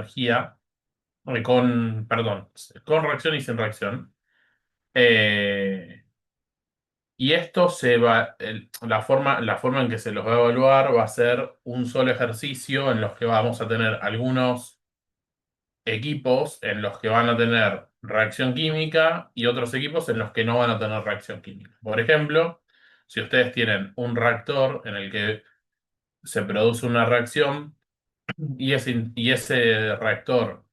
energía, perdón, con reacción y sin reacción. Eh, y esto la forma en que se los va a evaluar va a ser un solo ejercicio en los que vamos a tener algunos equipos en los que van a tener reacción química y otros equipos en los que no van a tener reacción química. Por ejemplo, si ustedes tienen un reactor en el que se produce una reacción y ese reactor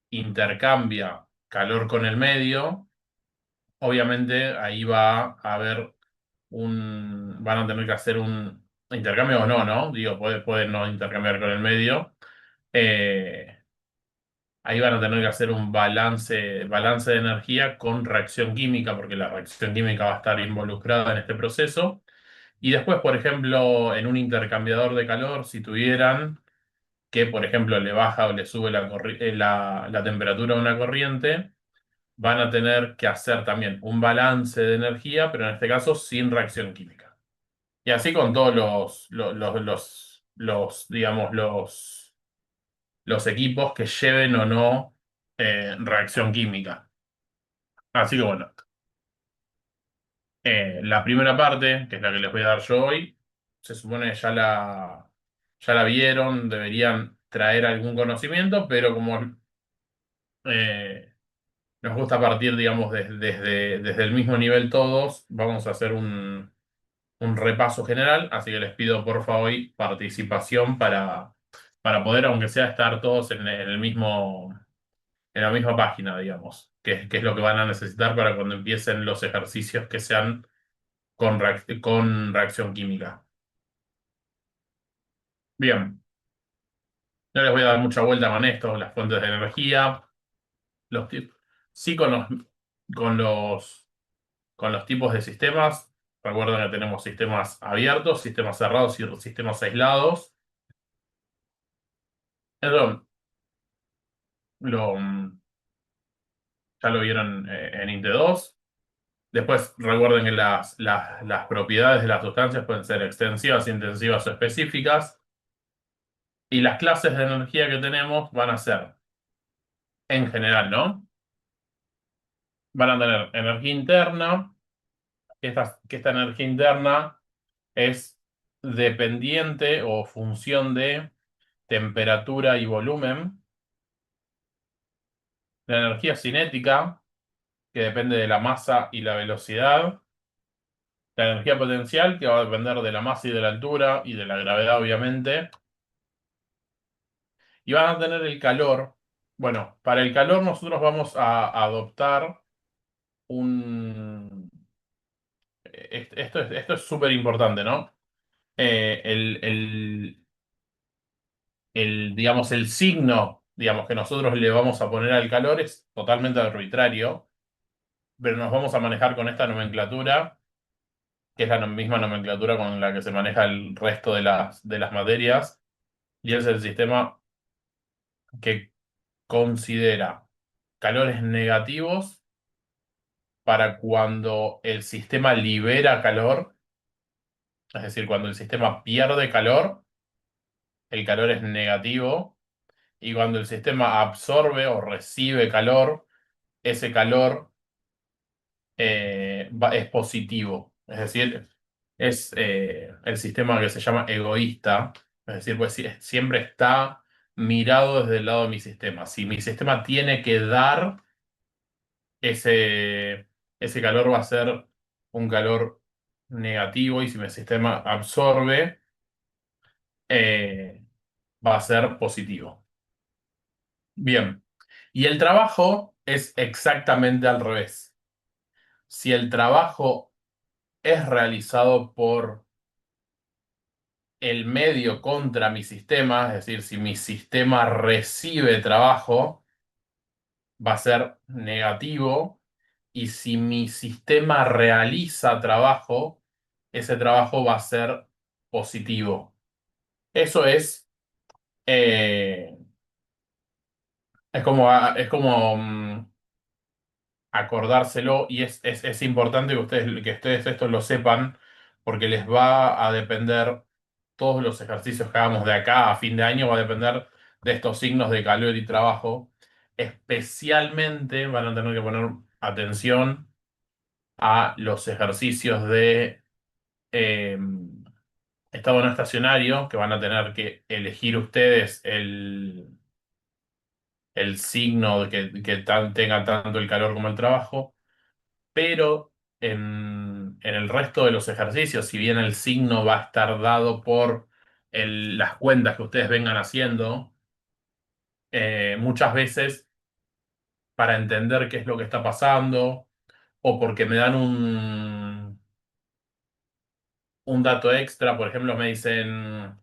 intercambia calor con el medio, obviamente ahí va a haber van a tener que hacer un intercambio o no, ¿no? Digo, puede no intercambiar con el medio. Eh, Ahí van a tener que hacer un balance de energía con reacción química, porque la reacción química va a estar involucrada en este proceso. Y después, por ejemplo, en un intercambiador de calor, si tuvieran que, por ejemplo, le baja o le sube la temperatura a una corriente, van a tener que hacer también un balance de energía, pero en este caso sin reacción química. Y así con todos digamos, los equipos que lleven o no reacción química. Así que bueno, la primera parte, que es la que les voy a dar yo hoy, se supone que ya la vieron, deberían traer algún conocimiento, pero como eh, nos gusta partir, digamos, desde el mismo nivel todos, vamos a hacer un repaso general, así que les pido por favor hoy participación para poder, aunque sea, estar todos en la misma página, digamos, que es lo que van a necesitar para cuando empiecen los ejercicios que sean con reacción química. Bien, no les voy a dar mucha vuelta con esto, las fuentes de energía, los tipos. Sí, con los, con los tipos de sistemas. Recuerden que tenemos sistemas abiertos, sistemas cerrados y sistemas aislados. Eso lo, ya lo vieron en INTE 2. Después recuerden que las propiedades de las sustancias pueden ser extensivas, intensivas o específicas. Y las clases de energía que tenemos van a ser, en general, ¿no? Van a tener energía interna, que esta energía interna es dependiente o función de temperatura y volumen. La energía cinética, que depende de la masa y la velocidad. La energía potencial, que va a depender de la masa y de la altura y de la gravedad, obviamente. Y van a tener el calor. Bueno, para el calor nosotros vamos a adoptar un... Esto es súper importante, ¿no? Digamos, el signo, digamos, que nosotros le vamos a poner al calor es totalmente arbitrario, pero nos vamos a manejar con esta nomenclatura, que es la misma nomenclatura con la que se maneja el resto de las materias, y es el sistema que considera calores negativos para cuando el sistema libera calor, es decir, cuando el sistema pierde calor, el calor es negativo, y cuando el sistema absorbe o recibe calor, ese calor es positivo. Es decir, es el sistema que se llama egoísta, es decir, pues siempre está mirado desde el lado de mi sistema. Si mi sistema tiene que dar, ese calor va a ser un calor negativo, y si mi sistema absorbe, eh, va a ser positivo. Bien, y el trabajo es exactamente al revés. Si el trabajo es realizado por el medio contra mi sistema, es decir, si mi sistema recibe trabajo, va a ser negativo, y si mi sistema realiza trabajo, ese trabajo va a ser positivo. Eso eh, es como acordárselo, y es importante que ustedes esto lo sepan, porque les va a depender todos los ejercicios que hagamos de acá a fin de año, va a depender de estos signos de calor y trabajo. Especialmente van a tener que poner atención a los ejercicios de eh, estado no estacionario, que van a tener que elegir ustedes el signo de que tenga tanto el calor como el trabajo, pero en el resto de los ejercicios, si bien el signo va a estar dado por las cuentas que ustedes vengan haciendo, muchas veces para entender qué es lo que está pasando o porque me dan un dato extra, por ejemplo, me dicen,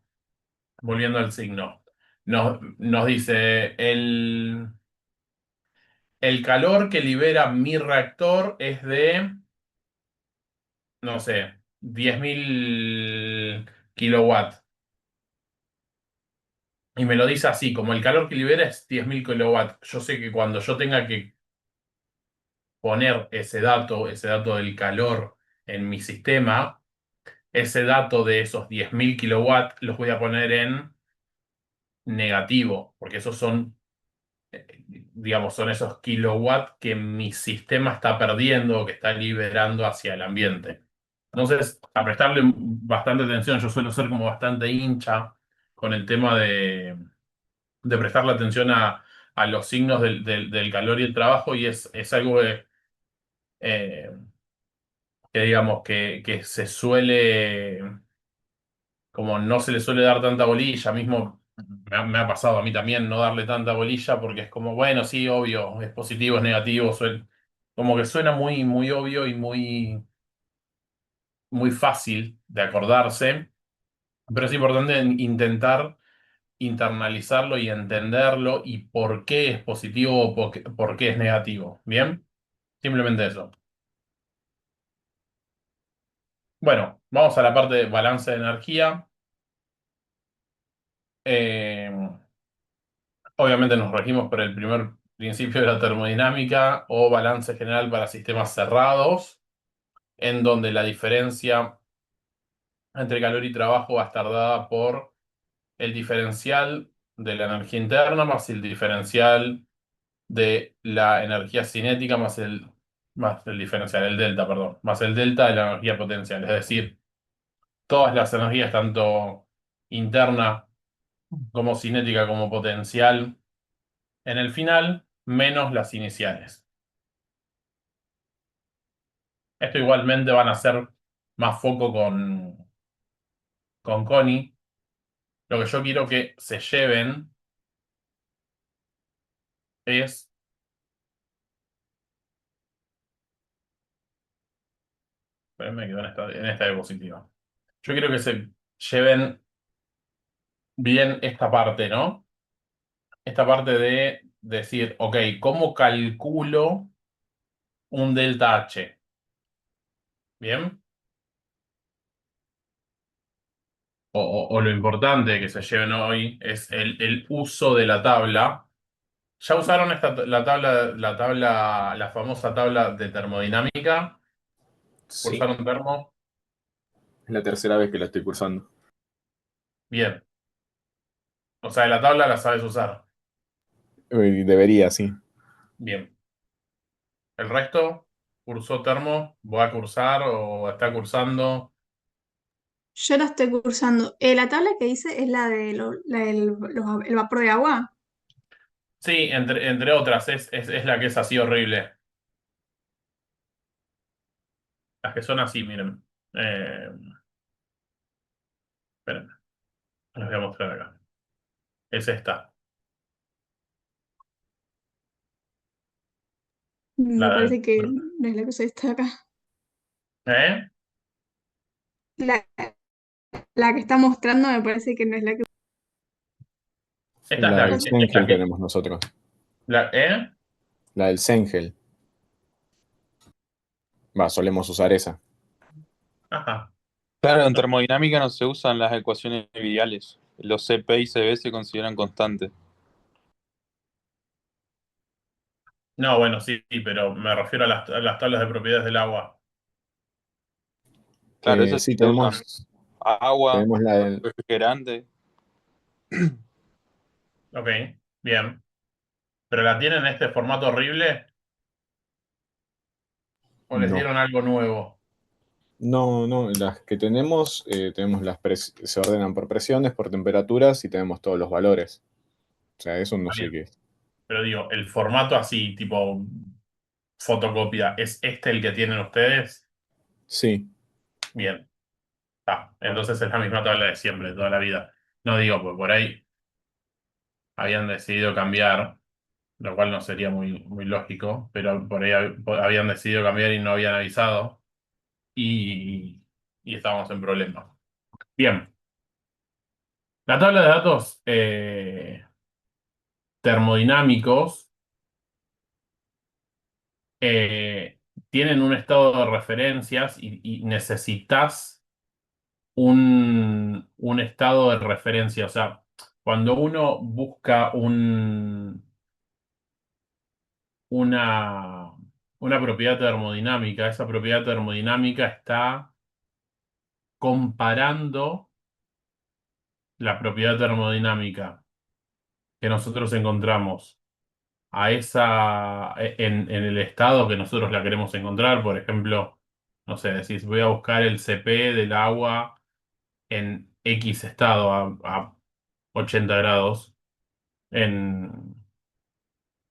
volviendo al signo, nos dice el calor que libera mi reactor es de, no sé, 10.000 kilowatts. Y me lo dice así, como el calor que libera es 10.000 kilowatts. Yo sé que cuando yo tenga que poner ese dato del calor en mi sistema, ese dato de esos 10.000 kilowatts los voy a poner en negativo, porque esos son, digamos, son esos kilowatts que mi sistema está perdiendo o que está liberando hacia el ambiente. Entonces, a prestarle bastante atención, yo suelo ser como bastante hincha con el tema de prestarle atención a los signos del calor y el trabajo, y es algo eh, que digamos que se suele, como no se le suele dar tanta bolilla, mismo me ha pasado a mí también no darle tanta bolilla porque es como, bueno, sí, obvio, es positivo, es negativo, como que suena muy, muy obvio y muy, muy fácil de acordarse, pero es importante intentar internalizarlo y entenderlo y por qué es positivo o por qué es negativo. ¿Bien? Simplemente eso. Bueno, vamos a la parte de balance de energía. Eh, Obviamente nos regimos por el primer principio de la termodinámica o balance general para sistemas cerrados, en donde la diferencia entre calor y trabajo va a estar dada por el diferencial de la energía interna más el diferencial de la energía cinética más el diferencial, el delta, perdón, más el delta de la energía potencial. Es decir, todas las energías, tanto interna como cinética como potencial, en el final, menos las iniciales. Esto igualmente van a hacer más foco con Connie. Lo que yo quiero que se lleven es, me quedo en esta diapositiva. Yo quiero que se lleven bien esta parte, ¿no? Esta parte de decir, ok, ¿cómo calculo un delta H? ¿Bien? O lo importante que se lleven hoy es el uso de la tabla. ¿Ya usaron la famosa tabla de termodinámica? Sí, ¿Cursaron termo? es la tercera vez que la estoy cursando. Bien. O sea, la tabla la sabes usar. Debería, sí. Bien. ¿El resto? ¿Cursó termo? ¿Va a cursar o está cursando? Yo la estoy cursando. La tabla que dice es la de el vapor de agua. Sí, entre otras, es la que es así horrible. Las que son así, miren. Esperen, les voy a mostrar acá. Es esta. Me La, parece que no es la que se está acá. ¿Eh? La, la que está mostrando me parece que no es la que... Esta es La la, del es la Sengel que. tenemos nosotros. ¿Eh? La del Sengel. Va, solemos usar esa. Ajá. Claro, en termodinámica no se usan las ecuaciones ideales. Los CP y CB se consideran constantes. No, bueno, sí, sí, pero me refiero a las tablas de propiedades del agua. Claro, eso sí Sí, se usan. tenemos, Agua, tenemos la del... refrigerante. Ok, bien. ¿Pero la tienen en este formato horrible o les No. dieron algo nuevo? No, no, las que tenemos, se ordenan por presiones, por temperaturas y tenemos todos los valores. O sea, eso no Está sé bien. qué es. Pero digo, el formato así, tipo fotocopia, ¿es este el que tienen ustedes? Sí, Bien. Entonces es la misma tabla de siempre, de toda la vida. No digo, pues por ahí habían decidido cambiar, lo cual no sería muy lógico, pero por ahí habían decidido cambiar y no habían avisado y, y estábamos en problemas. Bien, la tabla de datos termodinámicos eh, tienen un estado de referencias y necesitas un estado de referencia. O sea, cuando uno busca una, una propiedad termodinámica, esa propiedad termodinámica está comparando la propiedad termodinamica que nosotros encontramos a en el estado que nosotros la queremos encontrar. Por ejemplo, no sé, decís, voy a buscar el CP del agua en X estado a 80 grados en,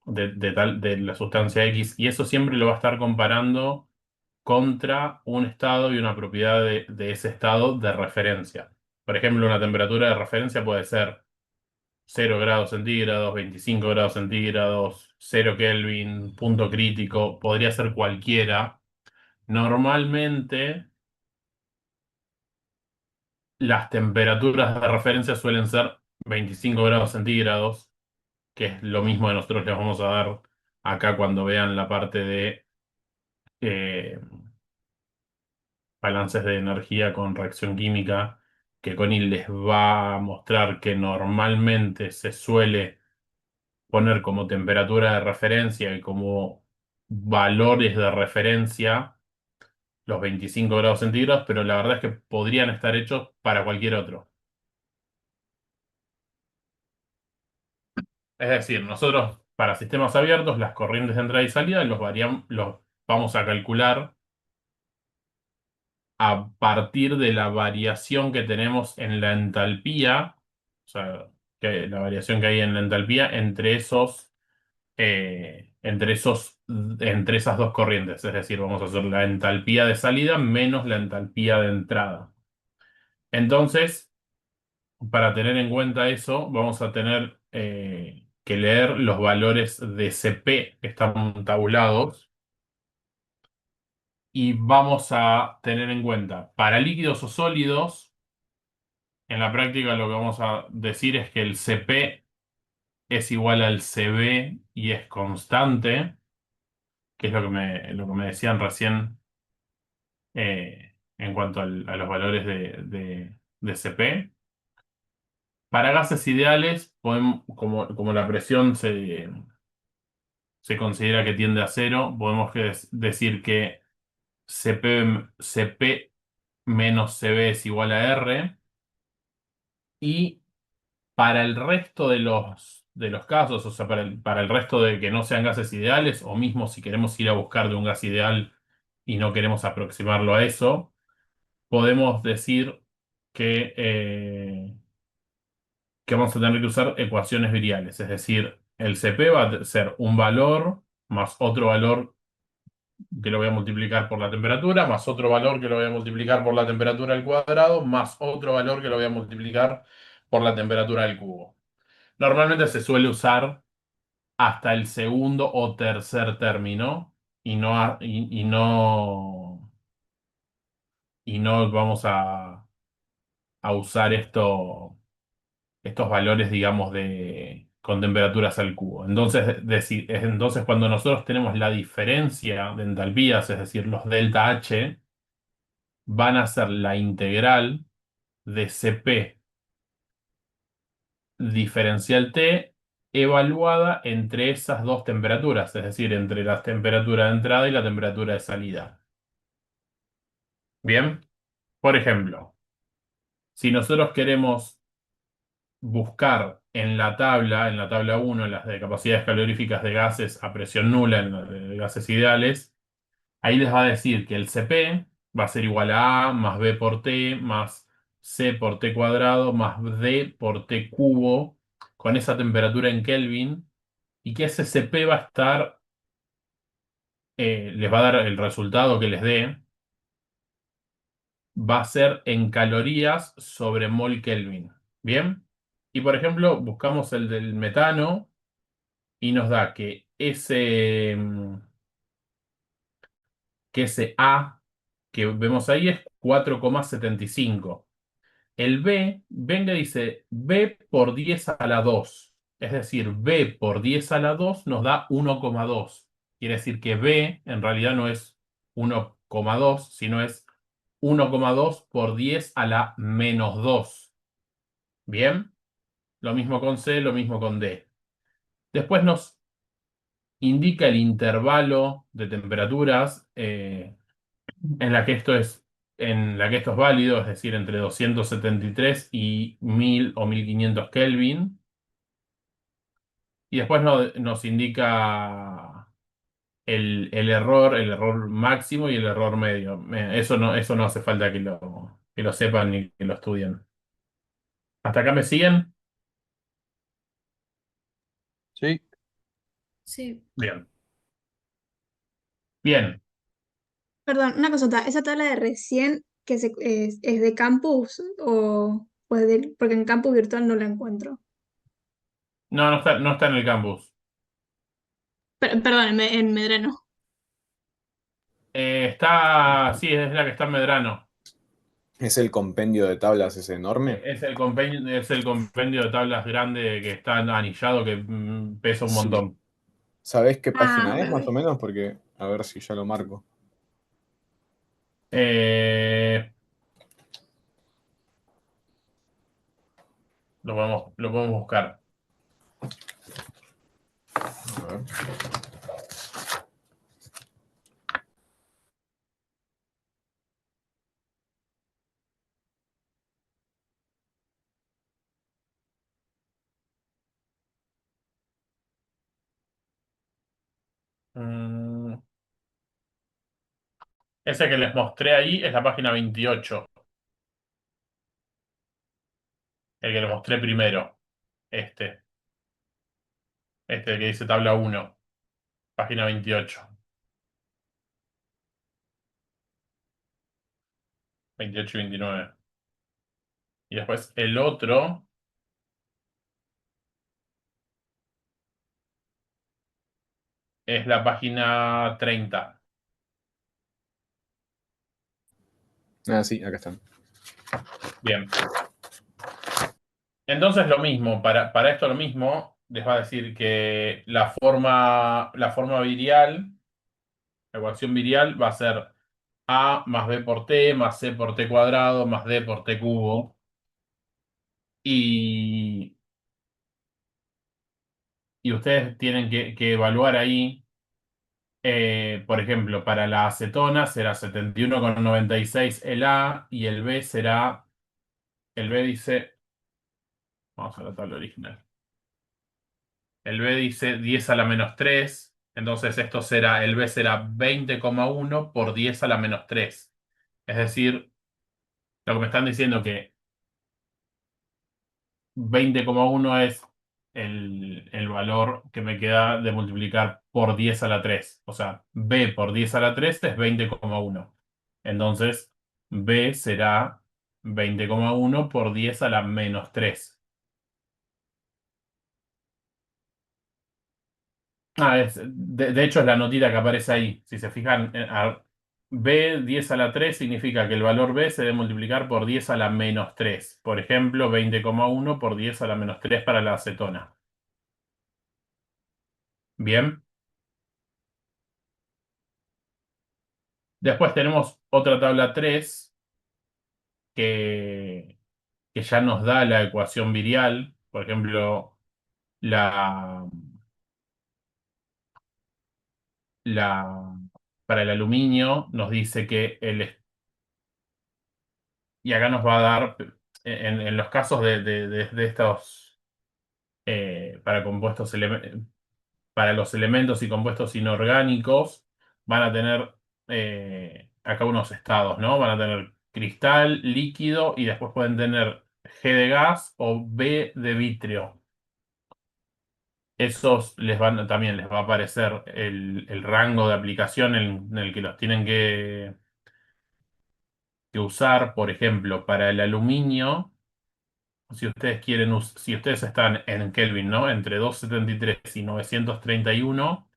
de la sustancia X, y eso siempre lo va a estar comparando contra un estado y una propiedad de ese estado de referencia. Por ejemplo, una temperatura de referencia puede ser 0 grados centígrados, 25 grados centígrados, 0 Kelvin, punto crítico, podría ser cualquiera. Normalmente las temperaturas de referencia suelen ser 25 grados centígrados, que es lo mismo que nosotros les vamos a dar acá cuando vean la parte de eh, balances de energía con reacción química, que Connie les va a mostrar que normalmente se suele poner como temperatura de referencia y como valores de referencia los 25 grados centígrados, pero la verdad es que podrían estar hechos para cualquier otro. Es decir, nosotros para sistemas abiertos, las corrientes de entrada y salida los vamos a calcular a partir de la variación que tenemos en la entalpía, o sea, la variación que hay en la entalpía entre esas dos corrientes. Es decir, vamos a hacer la entalpía de salida menos la entalpía de entrada. Entonces, para tener en cuenta eso, vamos a tener que leer los valores de CP que están tabulados y vamos a tener en cuenta para líquidos o sólidos. En la práctica lo que vamos a decir es que el CP es igual al CB y es constante, que es lo que me decían recién en cuanto a los valores de CP. Para gases ideales, como la presión se considera que tiende a cero, podemos decir que CP menos CB es igual a R. Y para el resto de los casos, o sea, para el resto de que no sean gases ideales, o mismo si queremos ir a buscar de un gas ideal y no queremos aproximarlo a eso, podemos decir que vamos a tener que usar ecuaciones viriales. Es decir, el CP va a ser un valor más otro valor que lo voy a multiplicar por la temperatura, más otro valor que lo voy a multiplicar por la temperatura al cuadrado, más otro valor que lo voy a multiplicar por la temperatura al cubo. Normalmente se suele usar hasta el segundo o tercer término y no vamos a usar estos valores, digamos, con temperaturas al cubo. Entonces, cuando nosotros tenemos la diferencia de entalpías, es decir, los delta H, van a ser la integral de CP diferencial T evaluada entre esas dos temperaturas, es decir, entre la temperatura de entrada y la temperatura de salida. Bien, por ejemplo, si nosotros queremos buscar en la tabla 1, en las de capacidades caloríficas de gases a presión nula, en las de gases ideales, ahí les va a decir que el Cp va a ser igual a A más B por T más C por T cuadrado más D por T cubo, con esa temperatura en Kelvin, y que ese Cp va a estar, les va a dar el resultado que les dé, va a ser en calorías sobre mol Kelvin. ¿Bien? Y por ejemplo, buscamos el del metano y nos da que ese A que vemos ahí es 4,75. El B, venga, dice B por 10 a la 2. Es decir, B por 10 a la 2 nos da 1,2. Quiere decir que B en realidad no es 1,2, sino es 1,2 por 10 a la menos 2. ¿Bien? Lo mismo con C, lo mismo con D. Después nos indica el intervalo de temperaturas en la que esto es válido, es decir, entre 273 y 1000 o 1500 Kelvin. Y después nos indica el error máximo y el error medio. Eso no hace falta que lo sepan ni que lo estudien. ¿Hasta acá me siguen? Sí, Sí. Bien. Bien. Perdón, una cosota, ¿esa tabla de recién es de campus o porque en campus virtual no la encuentro? No, no está en el campus. Perdón, en Medrano. Sí, es la que está en Medrano. ¿Es el compendio de tablas ese enorme? Es el compendio de tablas grande que está anillado que pesa un Sí. montón. ¿Sabés qué Ah, página ok, es más o ok. menos? Porque a ver si ya lo marco. Eh, lo podemos buscar. A ver. Mm, Ese que les mostré ahí es la página 28. El que les mostré primero. Este. Este que dice tabla 1. Página 28. 28 y 29. Y después el otro es la página 30. Ah, sí, acá están. Bien. Entonces lo mismo, para esto lo mismo, les va a decir que la forma virial, la ecuación virial va a ser A más B por T más C por T cuadrado más D por T cubo. Y, y ustedes tienen que evaluar ahí, por ejemplo, para la acetona será 71,96 el A y el B dice, vamos a la tabla original. El B dice 10 a la menos 3. Entonces el B será 20,1 por 10 a la menos 3. Es decir, lo que me están diciendo que 20,1 es el valor que me queda de multiplicar por 10 a la 3. O sea, B por 10 a la 3 es 20,1. Entonces, B será 20,1 por 10 a la menos 3. De hecho, es la notita que aparece ahí. Si se fijan, B 10 a la 3 significa que el valor B se debe multiplicar por 10 a la menos 3. Por ejemplo, 20,1 por 10 a la menos 3 para la acetona. Bien. Después tenemos otra tabla 3 que, que ya nos da la ecuación virial. Por ejemplo, la, la, para el aluminio nos dice que y acá nos va a dar, en los casos de estos para para los elementos y compuestos inorgánicos, van a tener acá unos estados, ¿no? Van a tener cristal, líquido y después pueden tener G de gas o B de vitrio. Esos también les va a aparecer el rango de aplicación en el que los tienen que usar. Por ejemplo, para el aluminio, si ustedes si ustedes están en Kelvin, ¿no? Entre 273 y 931,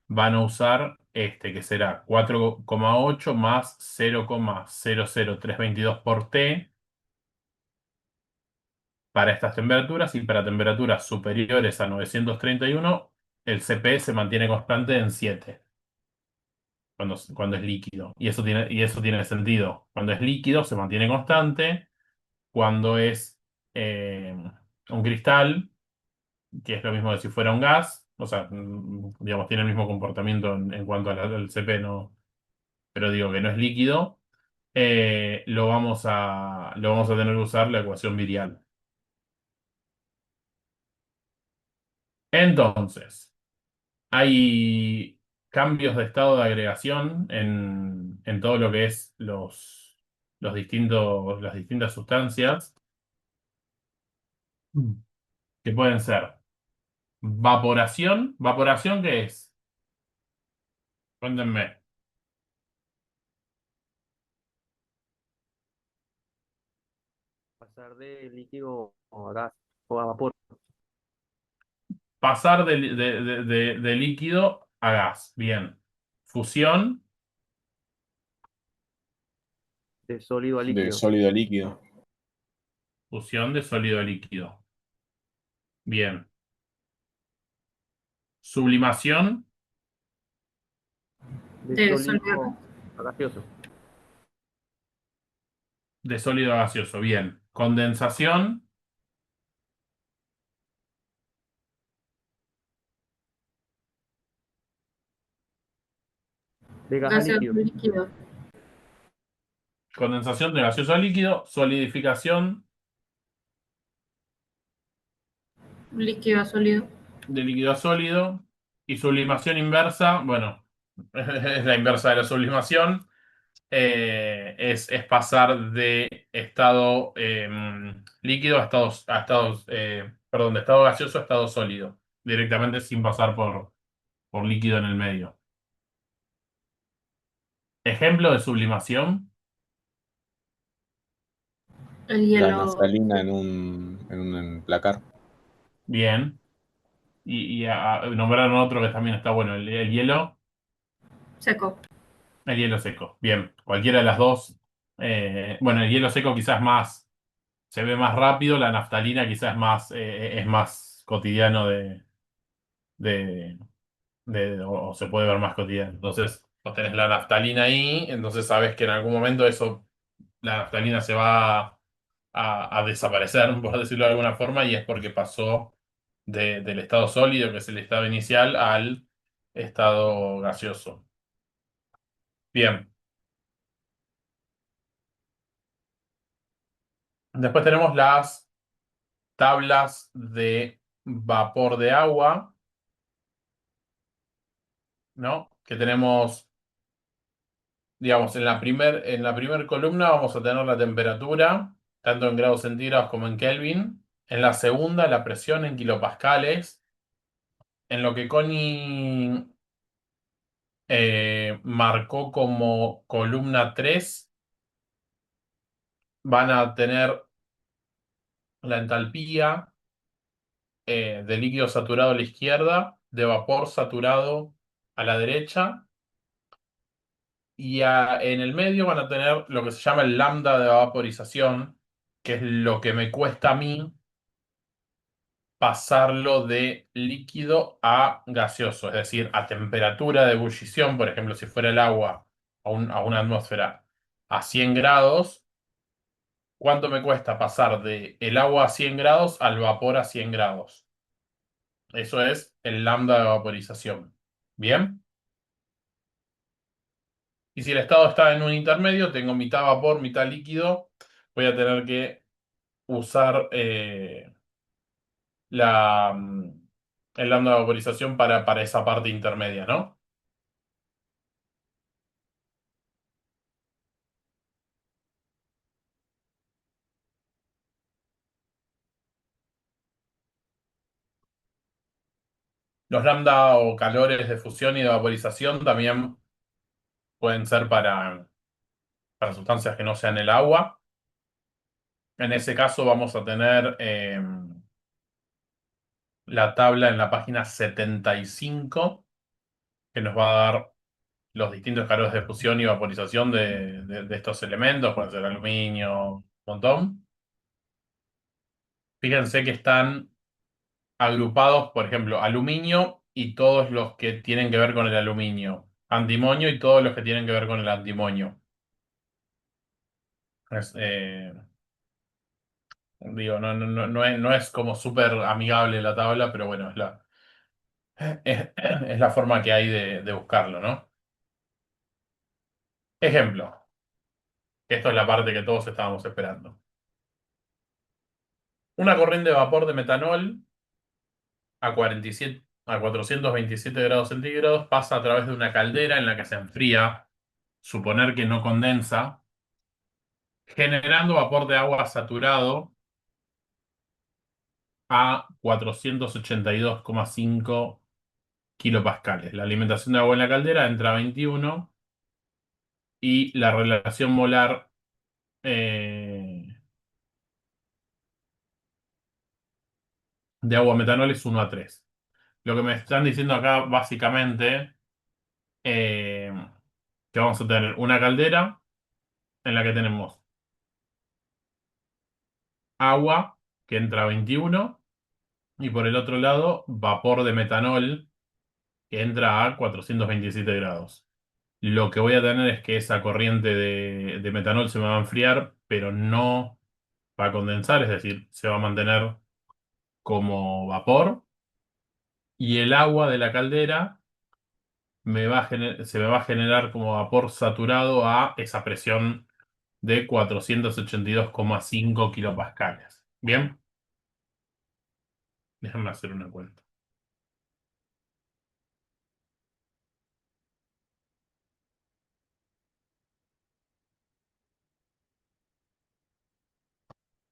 van a usar este, que será 4,8 más 0,00322 por T para estas temperaturas, y para temperaturas superiores a 931 el CP se mantiene constante en 7 cuando es líquido. Y eso tiene sentido. Cuando es líquido se mantiene constante. Cuando es eh, un cristal, que es lo mismo que si fuera un gas, o sea, digamos, tiene el mismo comportamiento en cuanto al CP, ¿no? Pero digo que no es líquido, lo vamos a tener que usar la ecuación virial. Entonces, hay cambios de estado de agregación en todo lo que es las distintas sustancias, que pueden ser vaporación. ¿Vaporación qué es? Cuéntenme. Pasar de líquido a gas o a vapor. Pasar de líquido a gas. Bien. Fusión. De sólido a De líquido. sólido a líquido. Fusión de sólido a líquido. Bien. Sublimación. De sólido a gaseoso. De sólido a gaseoso. Bien. Condensación. De gas a líquido. líquido. Condensación de gaseoso a líquido. Solidificación Líquido a sólido. de líquido a sólido. Y sublimación inversa. Bueno, es la inversa de la sublimación. Es pasar de estado líquido perdón, de estado gaseoso a estado sólido, directamente sin pasar por líquido en el medio. Ejemplo de sublimación. El La hielo naftalina en un placar. Bien. Y nombraron otro que también está bueno, el hielo. seco. El hielo seco. Bien. Cualquiera de las dos. Bueno, el hielo seco quizás se ve más rápido, la naftalina quizás es más cotidiano de, o se puede ver más cotidiano. Entonces, vos tenés la naftalina ahí, entonces sabes que en algún momento la naftalina se va a desaparecer, por decirlo de alguna forma, y es porque pasó del estado sólido, que es el estado inicial, al estado gaseoso. Bien. Después tenemos las tablas de vapor de agua, ¿no? Que tenemos, digamos, en la primer columna vamos a tener la temperatura, tanto en grados centígrados como en Kelvin. En la segunda, la presión en kilopascales. En lo que Connie marcó como columna 3, van a tener la entalpía de líquido saturado a la izquierda, de vapor saturado a la derecha. Y en el medio van a tener lo que se llama el lambda de vaporización, que es lo que me cuesta a mí pasarlo de líquido a gaseoso, es decir, a temperatura de ebullición. Por ejemplo, si fuera el agua a una atmósfera a 100 grados, ¿cuánto me cuesta pasar de el agua a 100 grados al vapor a 100 grados? Eso es el lambda de vaporización. ¿Bien? Y si el estado está en un intermedio, tengo mitad vapor, mitad líquido, voy a tener que usar el lambda de vaporización para esa parte intermedia, ¿no? Los lambda o calores de fusión y de vaporización también pueden ser para sustancias que no sean el agua. En ese caso vamos a tener la tabla en la página 75 que nos va a dar los distintos calores de fusión y vaporización de estos elementos, puede ser aluminio, un montón. Fíjense que están agrupados, por ejemplo, aluminio y todos los que tienen que ver con el aluminio, antimonio y todos los que tienen que ver con el antimonio. Digo, no es como súper amigable la tabla, pero bueno, es la forma que hay de buscarlo, ¿no? Ejemplo, esto es la parte que todos estábamos esperando. Una corriente de vapor de metanol a 427 grados centígrados pasa a través de una caldera en la que se enfría, suponer que no condensa, generando vapor de agua saturado a 482,5 kilopascales. La alimentación de agua en la caldera entra a 21 y la relación molar de agua metanol es 1:3. Lo que me están diciendo acá básicamente eh, que vamos a tener una caldera en la que tenemos agua que entra a 21 y por el otro lado vapor de metanol que entra a 427 grados. Lo que voy a tener es que esa corriente de metanol se me va a enfriar, pero no va a condensar, es decir, se va a mantener como vapor. Y el agua de la caldera se me va a generar como vapor saturado a esa presión de 482,5 kilopascales. ¿Bien? Déjenme hacer una cuenta.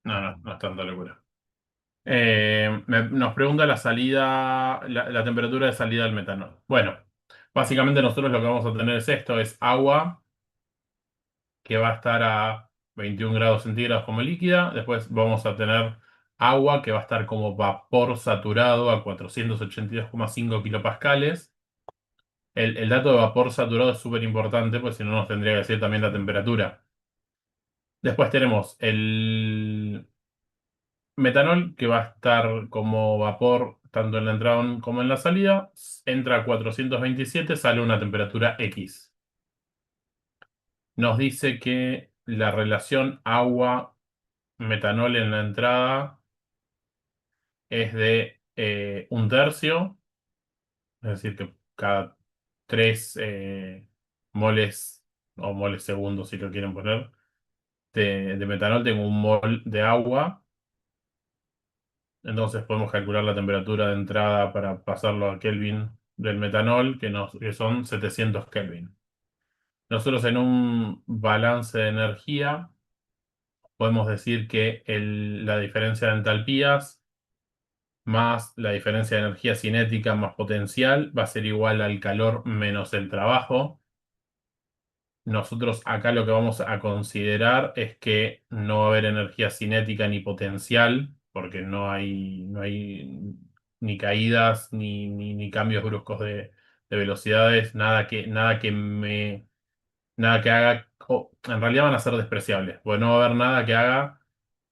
No es tanta locura. Nos pregunta la salida, la temperatura de salida del metanol. Bueno, básicamente nosotros lo que vamos a tener es esto, es agua que va a estar a 21 grados centígrados como líquida. Después vamos a tener agua que va a estar como vapor saturado a 482,5 kilopascales. El dato de vapor saturado es súper importante, pues si no nos tendría que decir también la temperatura. Después tenemos el metanol, que va a estar como vapor tanto en la entrada como en la salida. Entra a 427, sale a una temperatura X. Nos dice que la relación agua-metanol en la entrada es de 1/3, es decir, que cada 3 moles o moles segundos, si lo quieren poner, de metanol tengo un mol de agua. Entonces podemos calcular la temperatura de entrada para pasarlo a Kelvin del metanol, que son 700 Kelvin. Nosotros en un balance de energía podemos decir que la diferencia de entalpías más la diferencia de energía cinética más potencial va a ser igual al calor menos el trabajo. Nosotros acá lo que vamos a considerar es que no va a haber energía cinética ni potencial, porque no hay ni caídas ni cambios bruscos de velocidades, nada que haga, en realidad van a ser despreciables, porque no va a haber nada que haga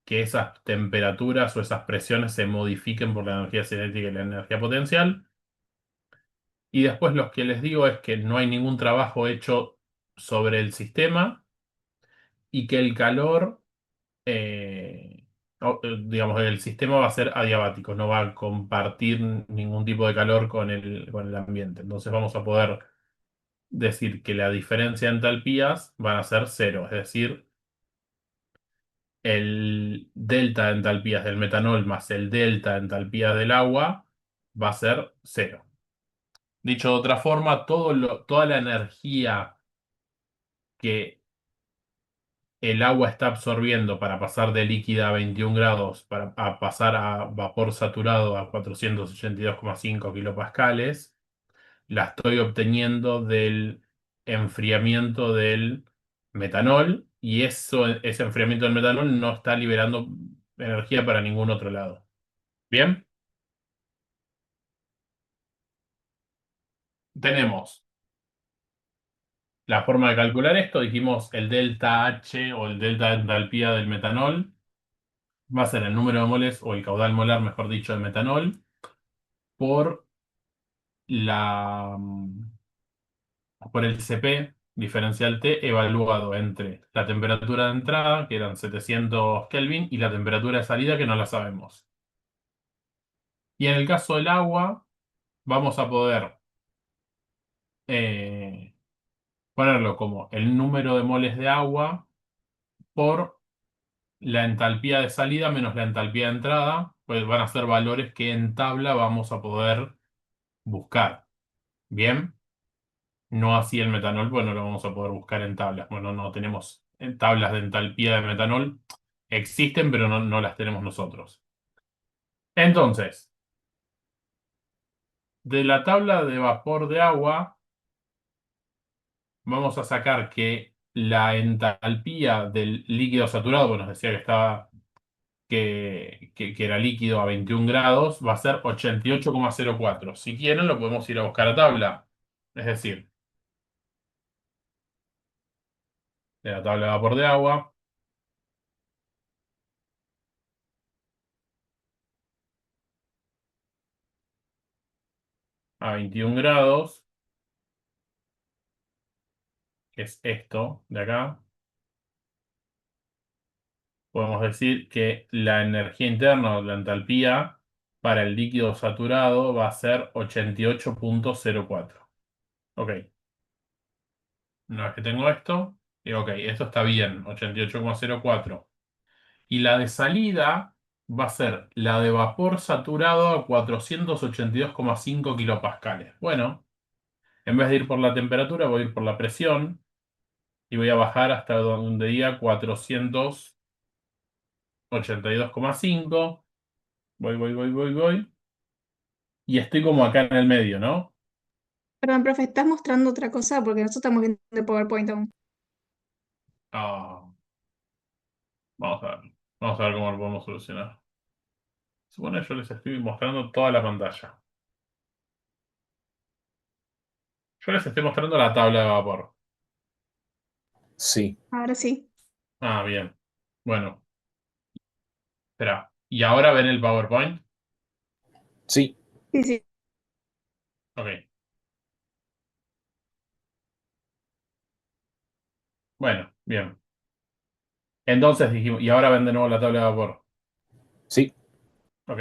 que esas temperaturas o esas presiones se modifiquen por la energía cinética y la energía potencial. Y después lo que les digo es que no hay ningún trabajo hecho sobre el sistema y que el calor, digamos, el sistema va a ser adiabático, no va a compartir ningún tipo de calor con el ambiente. Entonces vamos a poder decir que la diferencia de entalpías van a ser cero, es decir, el delta de entalpías del metanol más el delta de entalpías del agua va a ser cero. Dicho de otra forma, toda la energía que el agua está absorbiendo para pasar de líquida a 21 grados a pasar a vapor saturado a 482,5 kilopascales, la estoy obteniendo del enfriamiento del metanol y ese enfriamiento del metanol no está liberando energía para ningún otro lado. ¿Bien? Tenemos la forma de calcular esto. Dijimos el delta H o el delta de entalpía del metanol va a ser el número de moles o el caudal molar, mejor dicho, de metanol por la por el CP diferencial T evaluado entre la temperatura de entrada, que eran 700 Kelvin, y la temperatura de salida, que no la sabemos. Y en el caso del agua, vamos a poder eh, ponerlo como el número de moles de agua por la entalpía de salida menos la entalpía de entrada, pues van a ser valores que en tabla vamos a poder buscar. ¿Bien? No así el metanol, pues no lo vamos a poder buscar en tablas. Bueno, no tenemos tablas de entalpía de metanol. Existen, pero no las tenemos nosotros. Entonces, de la tabla de vapor de agua, vamos a sacar que la entalpía del líquido saturado, bueno, nos decía que estaba que era líquido a 21 grados, va a ser 88,04. Si quieren, lo podemos ir a buscar a tabla. Es decir, de la tabla de vapor de agua, a 21 grados, que es esto de acá, podemos decir que la energía interna o la entalpía para el líquido saturado va a ser 88,04. Ok, una vez que tengo esto, digo, ok, esto está bien, 88,04. Y la de salida va a ser la de vapor saturado a 482,5 kilopascales. Bueno, en vez de ir por la temperatura, voy a ir por la presión y voy a bajar hasta donde diga 482,5. Voy. Y estoy como acá en el medio, ¿no? Perdón, profe, ¿estás mostrando otra cosa? Porque nosotros estamos viendo el PowerPoint aún. Ah, vamos a ver. Vamos a ver cómo lo podemos solucionar. Supone que yo les estoy mostrando toda la pantalla. Yo les estoy mostrando la tabla de vapor. Sí. Ahora sí. Ah, bien. Bueno, espera. ¿Y ahora ven el PowerPoint? Sí. Sí, sí. Ok. Bueno, bien. Entonces dijimos, y ahora ven de nuevo la tabla de vapor. Sí. Ok.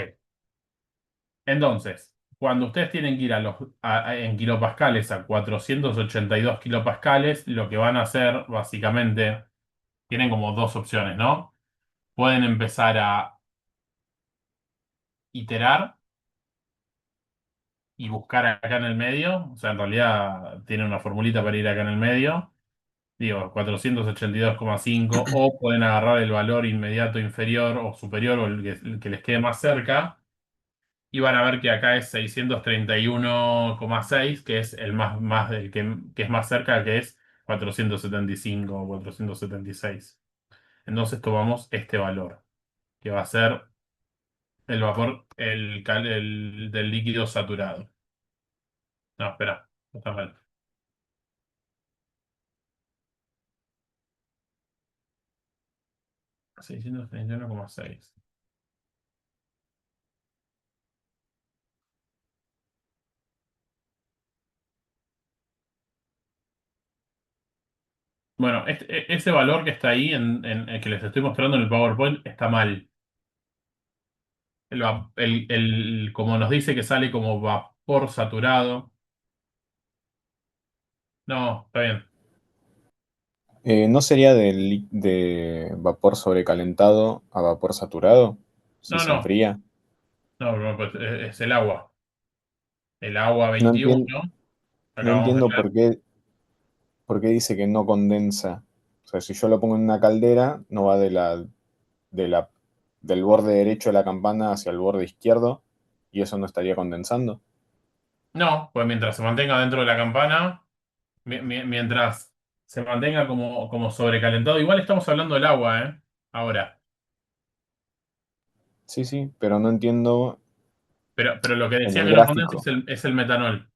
Entonces, cuando ustedes tienen que ir en kilopascales a 482 kilopascales, lo que van a hacer, básicamente, tienen como dos opciones, ¿no? Pueden empezar a iterar y buscar acá en el medio. O sea, en realidad tienen una formulita para ir acá en el medio. Digo, 482,5. O pueden agarrar el valor inmediato inferior o superior o el que les quede más cerca. Y van a ver que acá es 631,6, que es el que es más cerca, que es 475 o 476. Entonces tomamos este valor, que va a ser el vapor del líquido saturado. No, espera, está mal. 631,6. Bueno, ese valor que está ahí, en el que les estoy mostrando en el PowerPoint, está mal. Como nos dice que sale como vapor saturado. No, está bien. ¿No sería de vapor sobrecalentado a vapor saturado? Si No, se no, enfría. no, pues es el agua. El agua No 21, entiendo, no acabamos de entiendo ver. por qué dice que no condensa. O sea, si yo lo pongo en una caldera, no va de la, del borde derecho de la campana hacia el borde izquierdo, y eso no estaría condensando. No, pues mientras se mantenga dentro de la campana, mientras se mantenga como sobrecalentado, igual estamos hablando del agua, ¿eh? Ahora. Sí, sí, pero no entiendo Pero lo que en decía el que no condensa es gráfico. el metanol.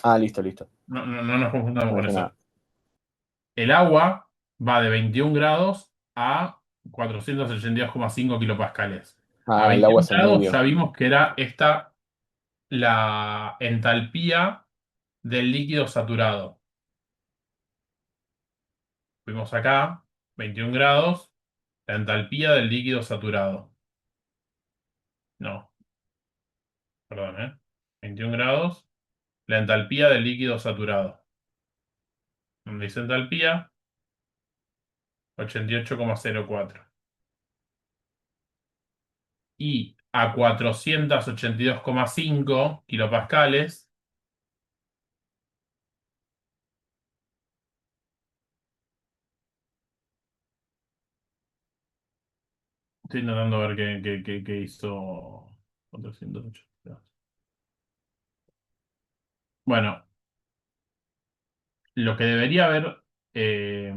Ah, listo, listo. No nos confundamos No con dije eso. nada. El agua va de 21 grados a 482,5 kilopascales. A Ah, el agua 21 es el grados ya medio. vimos que era esta la entalpía del líquido saturado. Fuimos acá, 21 grados, la entalpía del líquido saturado. No, perdón, 21 grados, la entalpía del líquido saturado. Donde dice entalpía, 88,04. Y a 482,5 kilopascales, estoy intentando ver qué hizo 408. Bueno, lo que debería haber eh,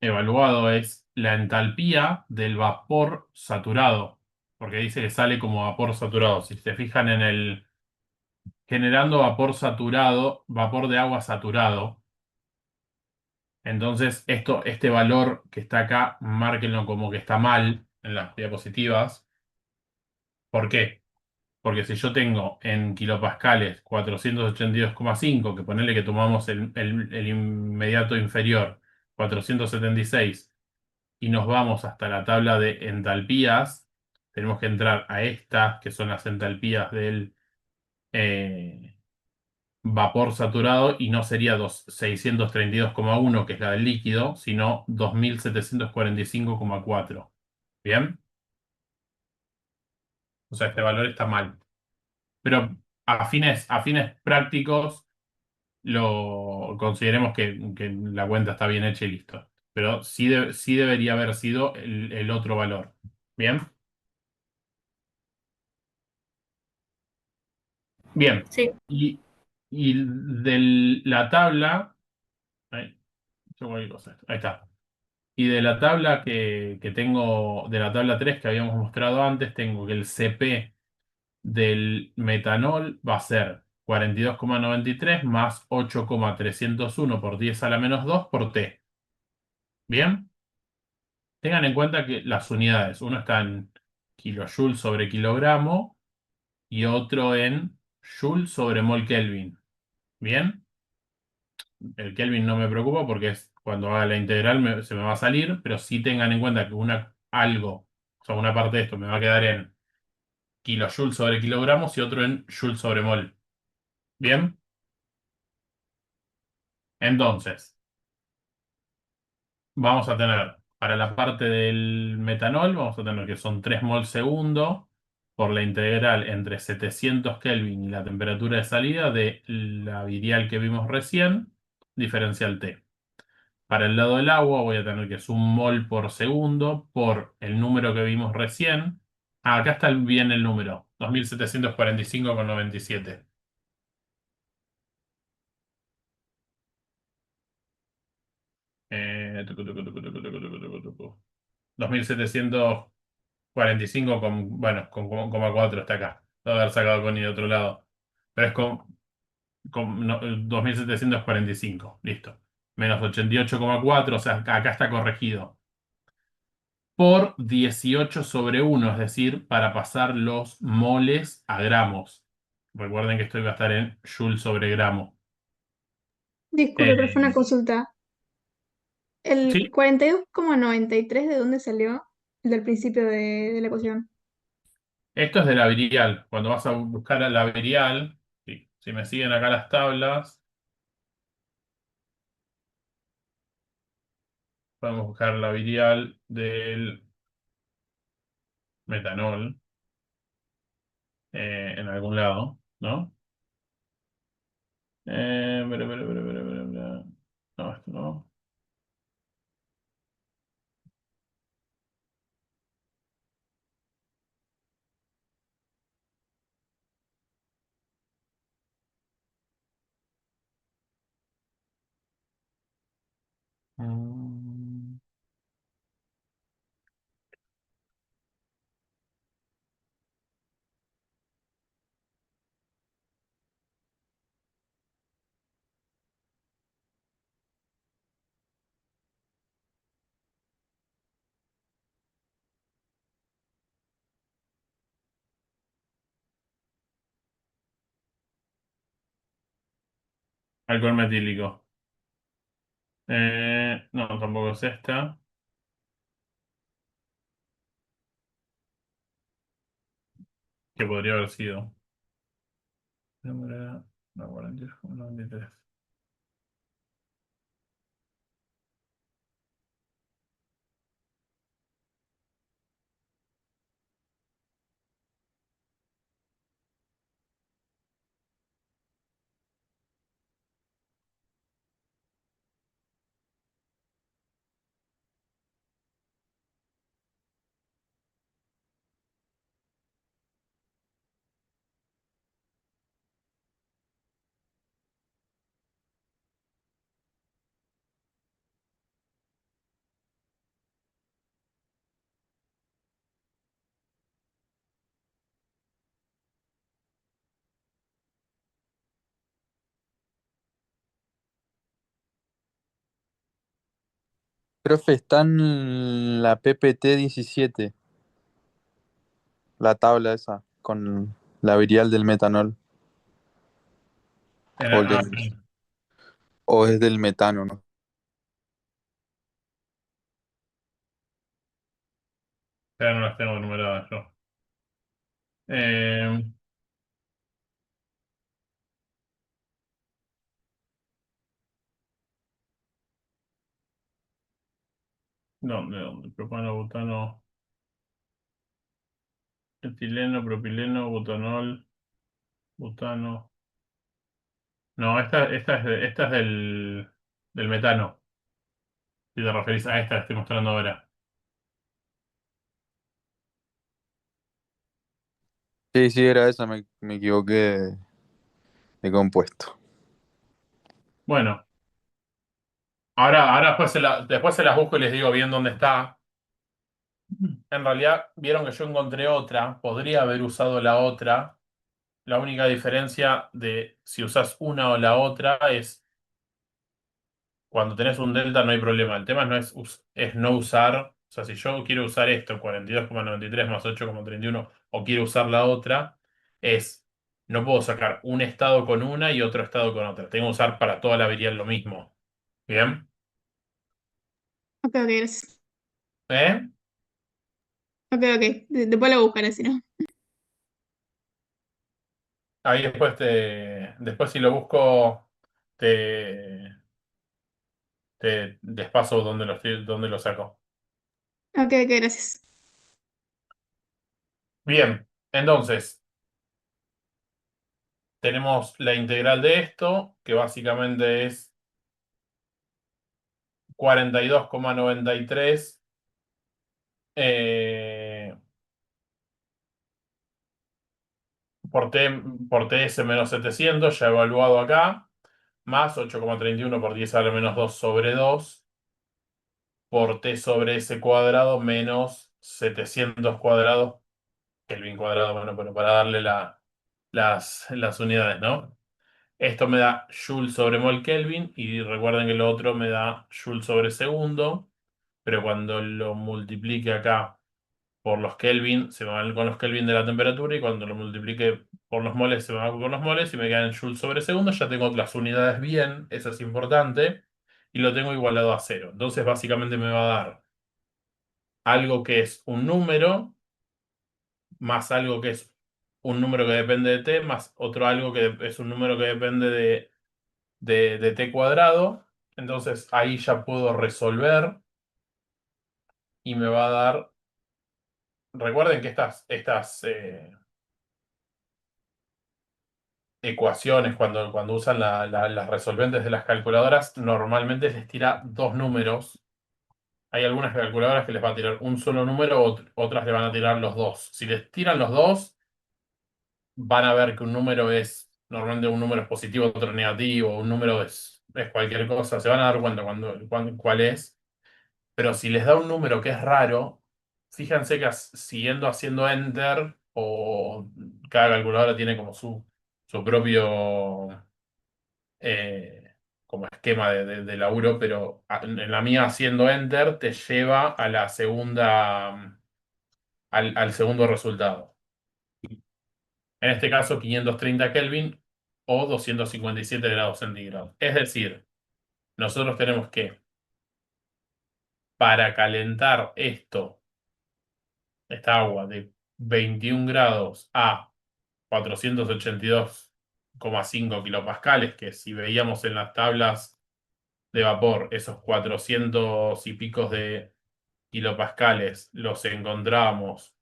evaluado es la entalpía del vapor saturado, porque dice que sale como vapor saturado. Si se fijan en el generando vapor saturado, vapor de agua saturado, entonces este valor que está acá, márquenlo como que está mal en las diapositivas. ¿Por qué? Porque si yo tengo en kilopascales 482,5, que ponerle que tomamos el inmediato inferior, 476, y nos vamos hasta la tabla de entalpías, tenemos que entrar a estas, que son las entalpías del eh, vapor saturado, y no sería 632,1, que es la del líquido, sino 2745,4. ¿Bien? O sea, este valor está mal. Pero a fines prácticos, lo consideremos que la cuenta está bien hecha y listo. Pero sí, sí debería haber sido el otro valor. ¿Bien? Bien. Sí. Y de la tabla. Ahí, yo cualquier cosa. Ahí está. Y de la tabla que tengo, de la tabla 3 que habíamos mostrado antes, tengo que el CP del metanol va a ser 42,93 más 8,301 por 10 a la menos 2 por T. ¿Bien? Tengan en cuenta que las unidades, uno está en kilojoule sobre kilogramo y otro en joule sobre mol Kelvin. ¿Bien? El Kelvin no me preocupa porque es cuando haga la integral se me va a salir, pero sí tengan en cuenta que o sea, una parte de esto me va a quedar en kilojoule sobre kilogramos y otro en joule sobre mol. ¿Bien? Entonces, vamos a tener para la parte del metanol, vamos a tener que son 3 mol segundo por la integral entre 700 Kelvin y la temperatura de salida de la virial que vimos recién, diferencial T. Para el lado del agua voy a tener que es 1 mol por segundo por el número que vimos recién. Ah, acá está bien el número, 2745,97. Tucu. 2745 bueno, con coma 4 está acá. Lo haber sacado con y de otro lado. Pero es no, 2745, listo. Menos 88,4, o sea, acá está corregido. Por 18/1, es decir, para pasar los moles a gramos. Recuerden que esto iba a estar en joule sobre gramo. Disculpe, pero fue una Eh, consulta. ¿El sí, 42,93 de dónde salió? El del principio de la ecuación. esto es de la virial. Cuando vas a buscar a la virial, sí, si me siguen acá las tablas, podemos buscar la virial del metanol en algún lado, ¿no? Bla. No, esto no. Mm, Alcohol metílico. No, tampoco es esta. Que podría haber sido. Número, no, 42,93. Profe, está en la PPT 17, la tabla esa, con la virial del metanol. O, o es del metano, ¿no? Ya no las tengo numeradas yo. Eh, ¿Dónde? Propano, butano, etileno, propileno, butanol, butano. No, esta es del metano. Si te referís a esta que estoy mostrando ahora. Sí, sí, era esa, me equivoqué de compuesto. Bueno, ahora después se las busco y les digo bien dónde está. En realidad, vieron que yo encontré otra. Podría haber usado la otra. La única diferencia de si usas una o la otra es cuando tenés un delta no hay problema. El tema no es no usar. O sea, si yo quiero usar esto, 42,93 más 8,31, o quiero usar la otra, no puedo sacar un estado con una y otro estado con otra. Tengo que usar para toda la virial lo mismo. ¿Bien? Ok, ok, gracias. ¿Eh? Ok, ok. Después lo buscaré, si no. Ahí después si lo busco, te, te les paso dónde lo saco. Ok, ok, gracias. Bien, entonces, tenemos la integral de esto, que básicamente es 42,93 por TS menos 700, ya evaluado acá, más 8,31 por 10 a la menos 2 sobre 2, por T sobre S cuadrado menos 700 cuadrados, Kelvin cuadrado, bueno, pero para darle las unidades, ¿no? Esto me da Joule sobre mol Kelvin y recuerden que lo otro me da Joule sobre segundo, pero cuando lo multiplique acá por los Kelvin, se me van con los Kelvin de la temperatura y cuando lo multiplique por los moles, se me va con los moles y me quedan en Joule sobre segundo. Ya tengo las unidades bien, eso es importante, y lo tengo igualado a cero. Entonces básicamente me va a dar algo que es un número, más algo que es un número que depende de t, más otro algo que es un número que depende de t cuadrado. Entonces ahí ya puedo resolver. y me va a dar. Recuerden que estas ecuaciones, cuando usan las resolventes de las calculadoras, normalmente les tira dos números. Hay algunas calculadoras que les va a tirar un solo número, otras le van a tirar los dos. Si les tiran los dos, van a ver que un número es, normalmente un número es positivo, otro negativo, un número es cualquier cosa. Se van a dar cuenta cuál es. Pero si les da un número que es raro, fíjense que siguiendo haciendo enter, o cada calculadora tiene como su propio como esquema de laburo, pero en la mía haciendo enter te lleva a la segunda, al segundo resultado. En este caso, 530 Kelvin o 257 grados centígrados. Es decir, nosotros tenemos que, para calentar esta agua de 21 grados a 482,5 kilopascales, que si veíamos en las tablas de vapor, esos 400 y picos de kilopascales los encontramos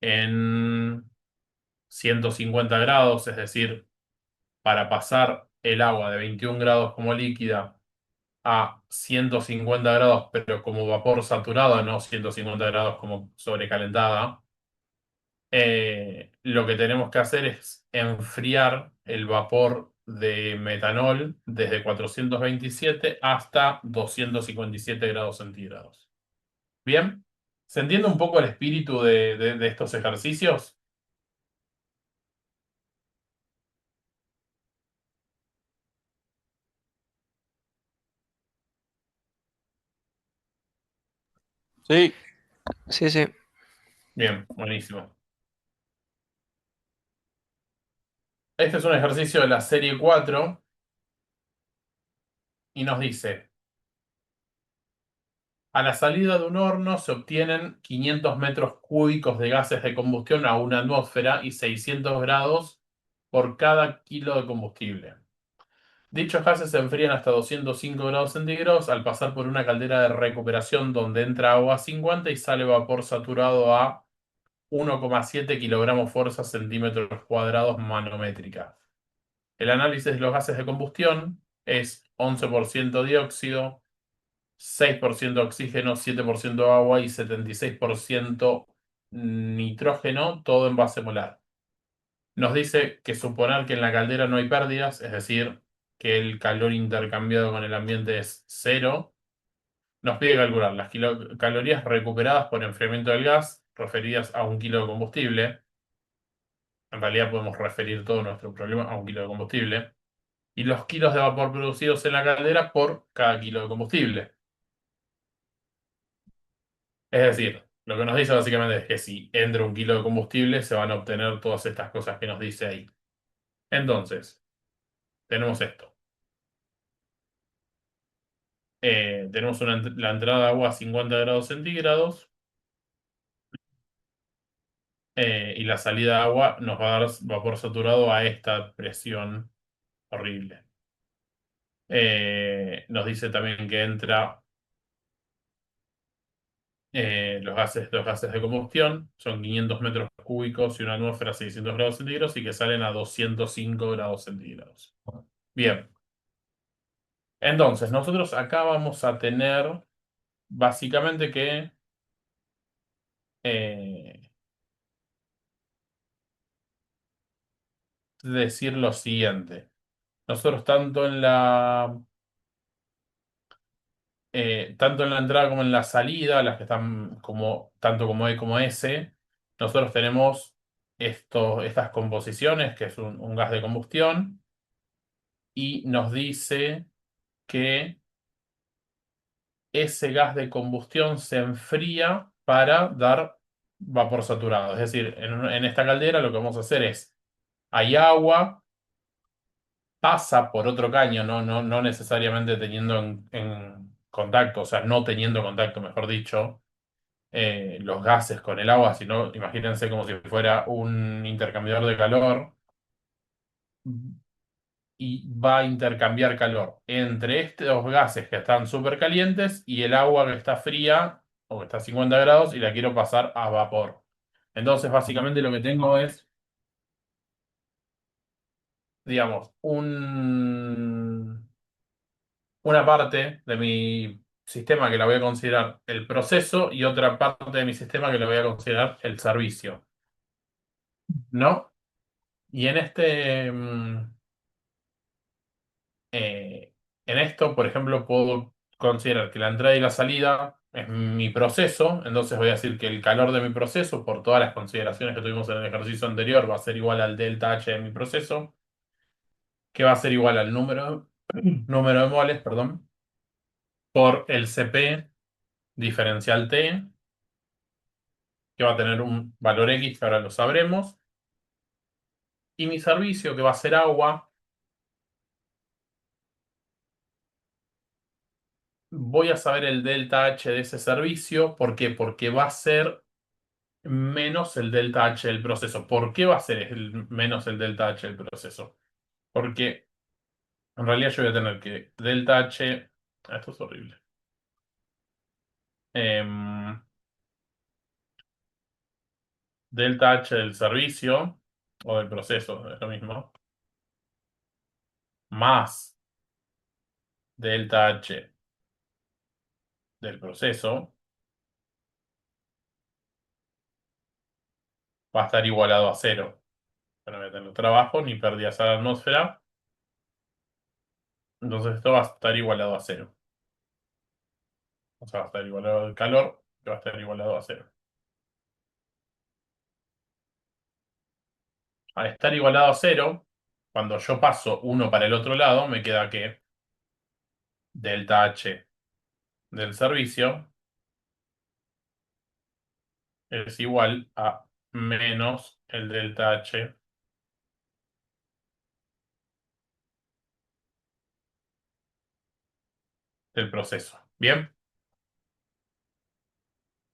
en 150 grados, es decir, para pasar el agua de 21 grados como líquida a 150 grados, pero como vapor saturado, no 150 grados como sobrecalentada, lo que tenemos que hacer es enfriar el vapor de metanol desde 427 hasta 257 grados centígrados. ¿Bien? ¿Se entiende un poco el espíritu de estos ejercicios? Sí. Sí, sí. Bien, buenísimo. Este es un ejercicio de la serie 4 y nos dice: a la salida de un horno se obtienen 500 metros cúbicos de gases de combustión a una atmósfera y 600 grados por cada kilo de combustible. Dichos gases se enfrían hasta 205 grados centígrados al pasar por una caldera de recuperación donde entra agua a 50 y sale vapor saturado a 1,7 kilogramos fuerza centímetros cuadrados manométrica. El análisis de los gases de combustión es 11% dióxido, 6% oxígeno, 7% agua y 76% nitrógeno, todo en base molar. Nos dice que suponer que en la caldera no hay pérdidas, es decir, que el calor intercambiado con el ambiente es cero. Nos pide calcular las calorías recuperadas por enfriamiento del gas, referidas a un kilo de combustible. En realidad podemos referir todo nuestro problema a un kilo de combustible. Y los kilos de vapor producidos en la caldera por cada kilo de combustible. Es decir, lo que nos dice básicamente es que si entra un kilo de combustible, se van a obtener todas estas cosas que nos dice ahí. Entonces, tenemos esto. Tenemos la entrada de agua a 50 grados centígrados. Y la salida de agua nos va a dar vapor saturado a esta presión horrible. Nos dice también que entra los gases de combustión, son 500 metros cúbicos y una atmósfera a 600 grados centígrados y que salen a 205 grados centígrados. Bien. Entonces, nosotros acá vamos a tener básicamente que decir lo siguiente. Nosotros tanto en la entrada como en la salida, las que están tanto como E como S, nosotros tenemos estas composiciones, que es un gas de combustión, y nos dice que ese gas de combustión se enfría para dar vapor saturado. Es decir, en esta caldera lo que vamos a hacer es, hay agua, pasa por otro caño, no necesariamente teniendo en contacto, o sea, no teniendo contacto, mejor dicho, los gases con el agua, sino imagínense como si fuera un intercambiador de calor. y va a intercambiar calor entre estos gases que están súper calientes y el agua que está fría o que está a 50 grados y la quiero pasar a vapor. Entonces, básicamente lo que tengo es, digamos, una parte de mi sistema que la voy a considerar el proceso y otra parte de mi sistema que la voy a considerar el servicio, ¿no? Y en esto, por ejemplo, puedo considerar que la entrada y la salida es mi proceso, entonces voy a decir que el calor de mi proceso, por todas las consideraciones que tuvimos en el ejercicio anterior, va a ser igual al delta H de mi proceso, que va a ser igual al número de moles, perdón, por el Cp diferencial T, que va a tener un valor X, que ahora lo sabremos, y mi servicio, que va a ser agua, voy a saber el delta H de ese servicio. ¿Por qué? Porque va a ser menos el delta H del proceso. ¿Por qué va a ser menos el delta H del proceso? Porque en realidad yo voy a tener que delta H... Esto es horrible. Em, delta H del servicio o del proceso, es lo mismo, más delta H del proceso va a estar igualado a cero. No voy a tener trabajo ni pérdidas a la atmósfera. Entonces esto va a estar igualado a cero. O sea, va a estar igualado al calor, que va a estar igualado a cero. Al estar igualado a cero, cuando yo paso uno para el otro lado, me queda que delta H del servicio es igual a menos el delta H del proceso. Bien.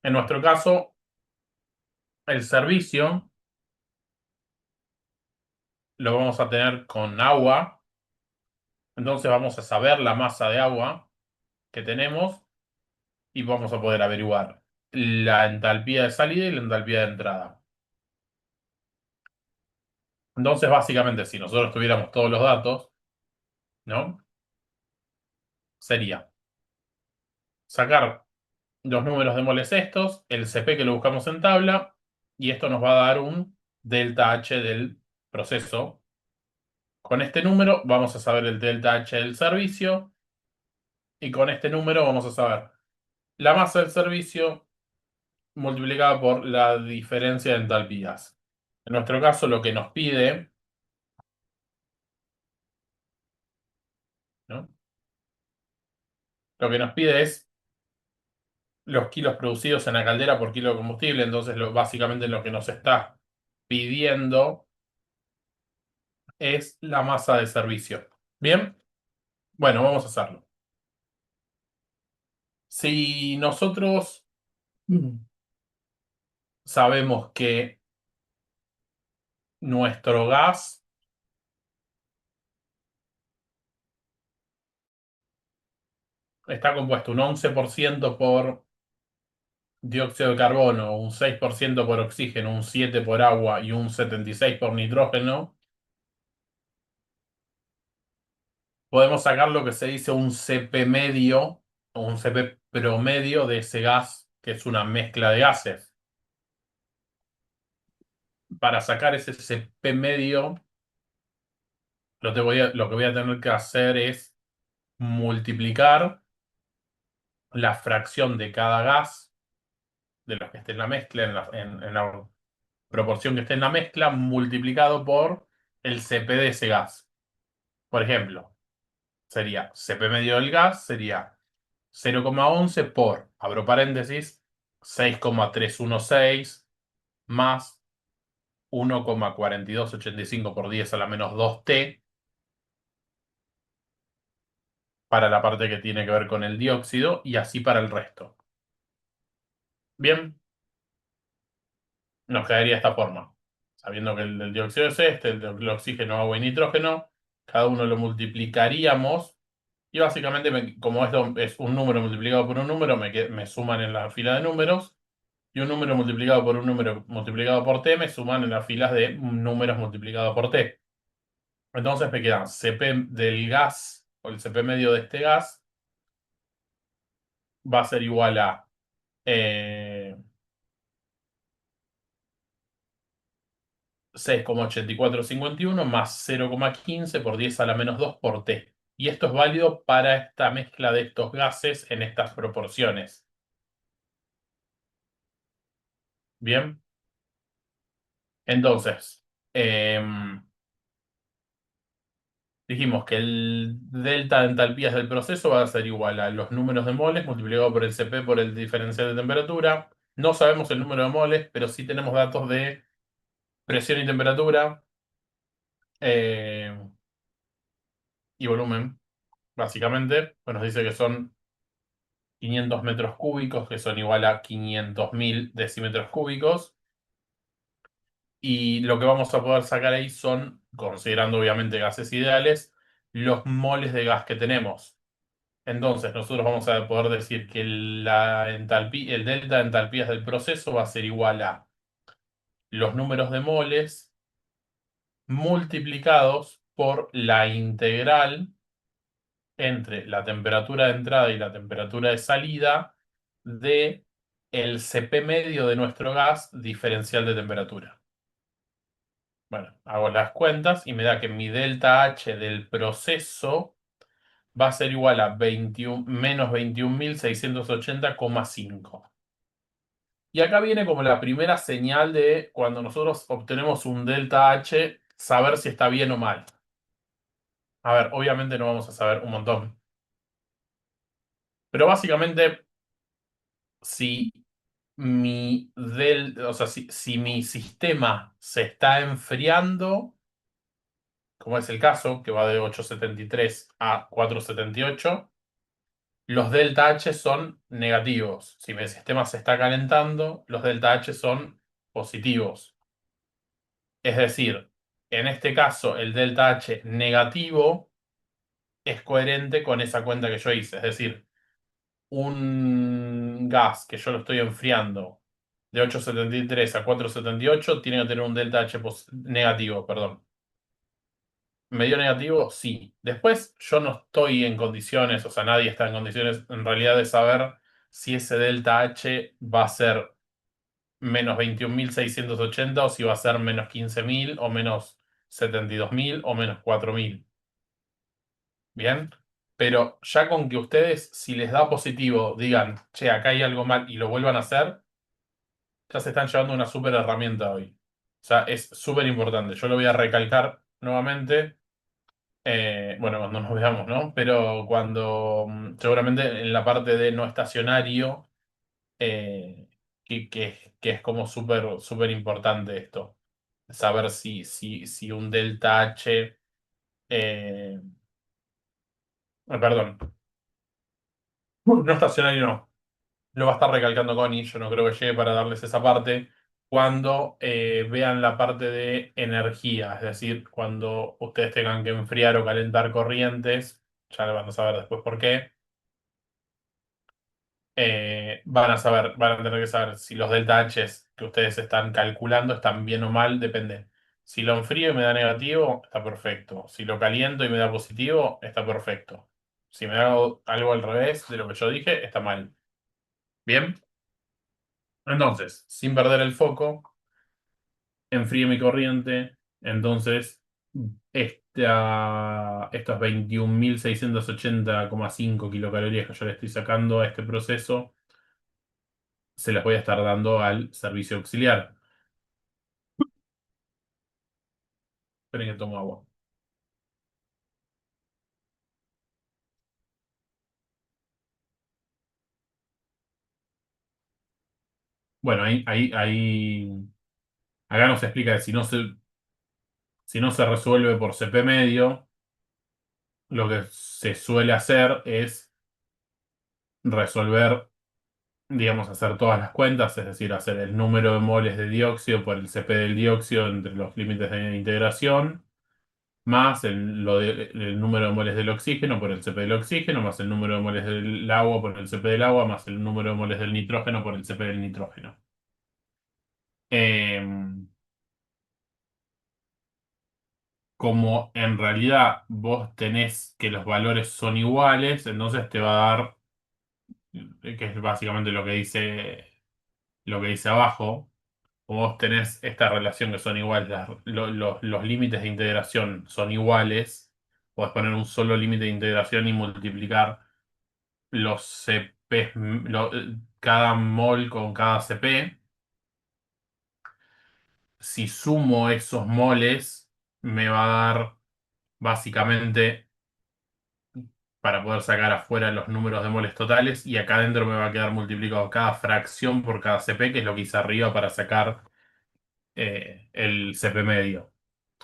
En nuestro caso, el servicio lo vamos a tener con agua. Entonces vamos a saber la masa de agua que tenemos y vamos a poder averiguar la entalpía de salida y la entalpía de entrada. Entonces, básicamente, si nosotros tuviéramos todos los datos, ¿no? Sería sacar los números de moles estos, el Cp que lo buscamos en tabla, y esto nos va a dar un delta H del proceso. Con este número vamos a saber el delta H del servicio, y con este número vamos a saber la masa del servicio multiplicada por la diferencia de entalpías. En nuestro caso, lo que nos pide, ¿no? Lo que nos pide es los kilos producidos en la caldera por kilo de combustible. Entonces, básicamente lo que nos está pidiendo es la masa de servicio. ¿Bien? Bueno, vamos a hacerlo. Si nosotros sabemos que nuestro gas está compuesto un 11% por dióxido de carbono, un 6% por oxígeno, un 7% por agua y un 76% por nitrógeno, podemos sacar lo que se dice un Cp medio o un Cp promedio de ese gas, que es una mezcla de gases. Para sacar ese Cp medio, lo que voy a tener que hacer es multiplicar la fracción de cada gas, de los que esté en la mezcla, en la proporción que esté en la mezcla, multiplicado por el Cp de ese gas. Por ejemplo, sería Cp medio del gas, sería 0,11 por, abro paréntesis, 6,316 más 1,4285 por 10 a la menos 2T para la parte que tiene que ver con el dióxido y así para el resto. Bien, nos quedaría de esta forma. Sabiendo que el del dióxido es este, el del oxígeno, agua y nitrógeno, cada uno lo multiplicaríamos y básicamente, como esto es un número multiplicado por un número, me suman en la fila de números y un número multiplicado por un número multiplicado por t me suman en las filas de números multiplicados por t. Entonces me queda Cp del gas, o el Cp medio de este gas, va a ser igual a 6,8451 más 0,15 por 10 a la menos 2 por T. Y esto es válido para esta mezcla de estos gases en estas proporciones. Bien. Entonces, dijimos que el delta de entalpías del proceso va a ser igual a los números de moles multiplicado por el Cp por el diferencial de temperatura. No sabemos el número de moles, pero sí tenemos datos de presión y temperatura y volumen, básicamente. Pues nos dice que son 500 metros cúbicos, que son igual a 500.000 decímetros cúbicos. Y lo que vamos a poder sacar ahí son, considerando obviamente gases ideales, los moles de gas que tenemos. Entonces, nosotros vamos a poder decir que la entalpía, el delta de entalpías del proceso va a ser igual a los números de moles multiplicados por la integral entre la temperatura de entrada y la temperatura de salida de el Cp medio de nuestro gas diferencial de temperatura. Bueno, hago las cuentas y me da que mi delta H del proceso va a ser igual a 21, menos 21.680,5. Y acá viene como la primera señal de cuando nosotros obtenemos un delta H, saber si está bien o mal. A ver, obviamente no vamos a saber un montón. Pero básicamente, si o sea, si mi sistema se está enfriando, como es el caso, que va de 873 a 478, los delta H son negativos. Si mi sistema se está calentando, los delta H son positivos. Es decir, en este caso, el delta H negativo es coherente con esa cuenta que yo hice. Es decir, un gas que yo lo estoy enfriando de 873 a 478 tiene que tener un delta H negativo, perdón. ¿Me dio negativo? Sí. Después yo no estoy en condiciones, o sea, nadie está en condiciones en realidad de saber si ese delta H va a ser menos 21.680 o si va a ser menos 15.000 o menos 72.000 o menos 4.000. Bien. Pero ya con que ustedes, si les da positivo, digan, che, acá hay algo mal y lo vuelvan a hacer, ya se están llevando una súper herramienta hoy. O sea, es súper importante. Yo lo voy a recalcar nuevamente. Bueno, cuando nos veamos, ¿no? Pero cuando, seguramente en la parte de no estacionario, que es como súper súper importante esto. Saber si un delta H, perdón, no estacionario no. Lo va a estar recalcando Connie, yo no creo que llegue para darles esa parte. Cuando vean la parte de energía, es decir, cuando ustedes tengan que enfriar o calentar corrientes, ya lo van a saber después por qué. Van a tener que saber si los delta H que ustedes están calculando están bien o mal, depende. Si lo enfrío y me da negativo, está perfecto. Si lo caliento y me da positivo, está perfecto. Si me da algo al revés de lo que yo dije, está mal. Bien. Entonces, sin perder el foco, enfríe mi corriente. Entonces, estos 21.680,5 kilocalorías que yo le estoy sacando a este proceso se las voy a estar dando al servicio auxiliar. Esperen que tomo agua. Bueno, acá nos explica que si no se resuelve por CP medio, lo que se suele hacer es resolver, digamos, hacer todas las cuentas, es decir, hacer el número de moles de dióxido por el Cp del dióxido entre los límites de integración más el número de moles del oxígeno por el CP del oxígeno, más el número de moles del agua por el CP del agua, más el número de moles del nitrógeno por el CP del nitrógeno. Em, Como en realidad vos tenés que los valores son iguales, entonces te va a dar, que es básicamente lo que dice abajo, como vos tenés esta relación que son iguales, los límites de integración son iguales, podés poner un solo límite de integración y multiplicar los CP, cada mol con cada CP. Si sumo esos moles, me va a dar básicamente para poder sacar afuera los números de moles totales y acá adentro me va a quedar multiplicado cada fracción por cada CP, que es lo que hice arriba para sacar el CP medio.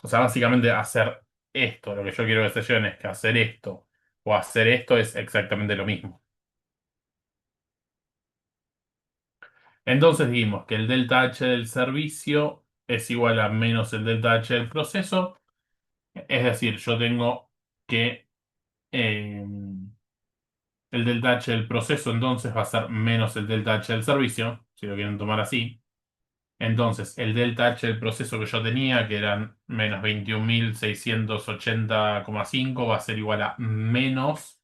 O sea, básicamente hacer esto, lo que yo quiero que se lleven es que hacer esto o hacer esto es exactamente lo mismo. Entonces dijimos que el delta H del servicio es igual a menos el delta H del proceso. Es decir, yo tengo que eh, el delta H del proceso entonces va a ser menos el delta H del servicio, si lo quieren tomar así. Entonces, el delta H del proceso que yo tenía, que eran menos 21.680,5, va a ser igual a menos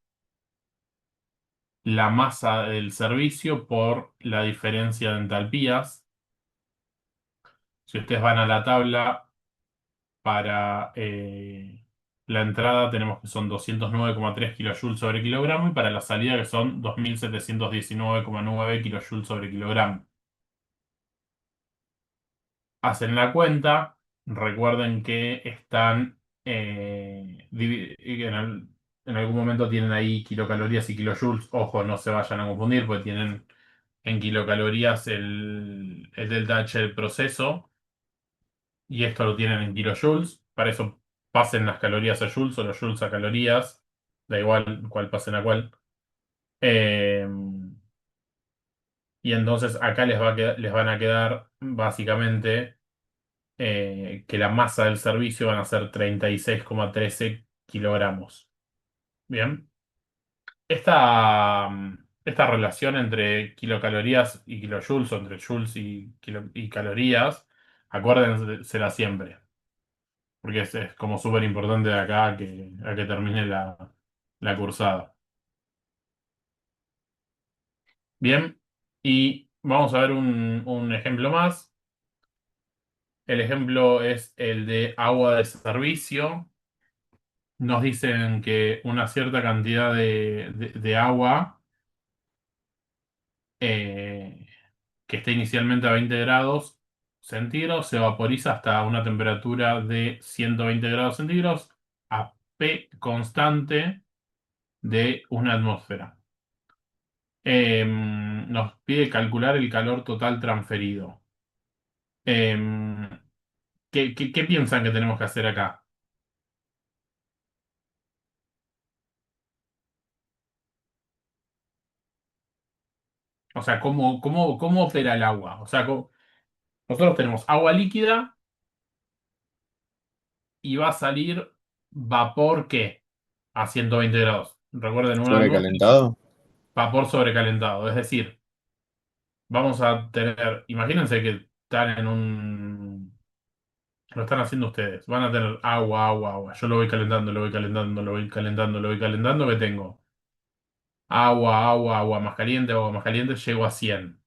la masa del servicio por la diferencia de entalpías. Si ustedes van a la tabla para la entrada, tenemos que son 209,3 kilojoules sobre kilogramo y para la salida que son 2719,9 kilojoules sobre kilogramo. Hacen la cuenta, recuerden que están en algún momento tienen ahí kilocalorías y kilojoules. Ojo, no se vayan a confundir porque tienen en kilocalorías el delta H del proceso y esto lo tienen en kilojoules. Para eso pasen las calorías a joules o los joules a calorías. Da igual cuál pasen a cuál. Eh, y entonces acá les van a quedar básicamente que la masa del servicio van a ser 36,13 kilogramos. Bien. Esta relación entre kilocalorías y kilojoules, o entre joules y calorías, acuérdensela siempre, porque es como súper importante de acá a que termine la cursada. Bien, y vamos a ver un ejemplo más. El ejemplo es el de agua de servicio. Nos dicen que una cierta cantidad de agua eh, que esté inicialmente a 20 grados centígrados se vaporiza hasta una temperatura de 120 grados centígrados a P constante de una atmósfera. Nos pide calcular el calor total transferido. Em, ¿Qué piensan que tenemos que hacer acá? O sea, ¿cómo opera el agua? O sea, nosotros tenemos agua líquida y va a salir vapor ¿qué? A 120 grados. Recuerden, una atmósfera, Sobrecalentado. vapor sobrecalentado. Es decir, vamos a tener, imagínense que están lo están haciendo ustedes. Van a tener agua, agua, agua. Yo lo voy calentando, lo voy calentando, lo voy calentando, lo voy calentando, que tengo agua, agua, agua más caliente, llego a 100.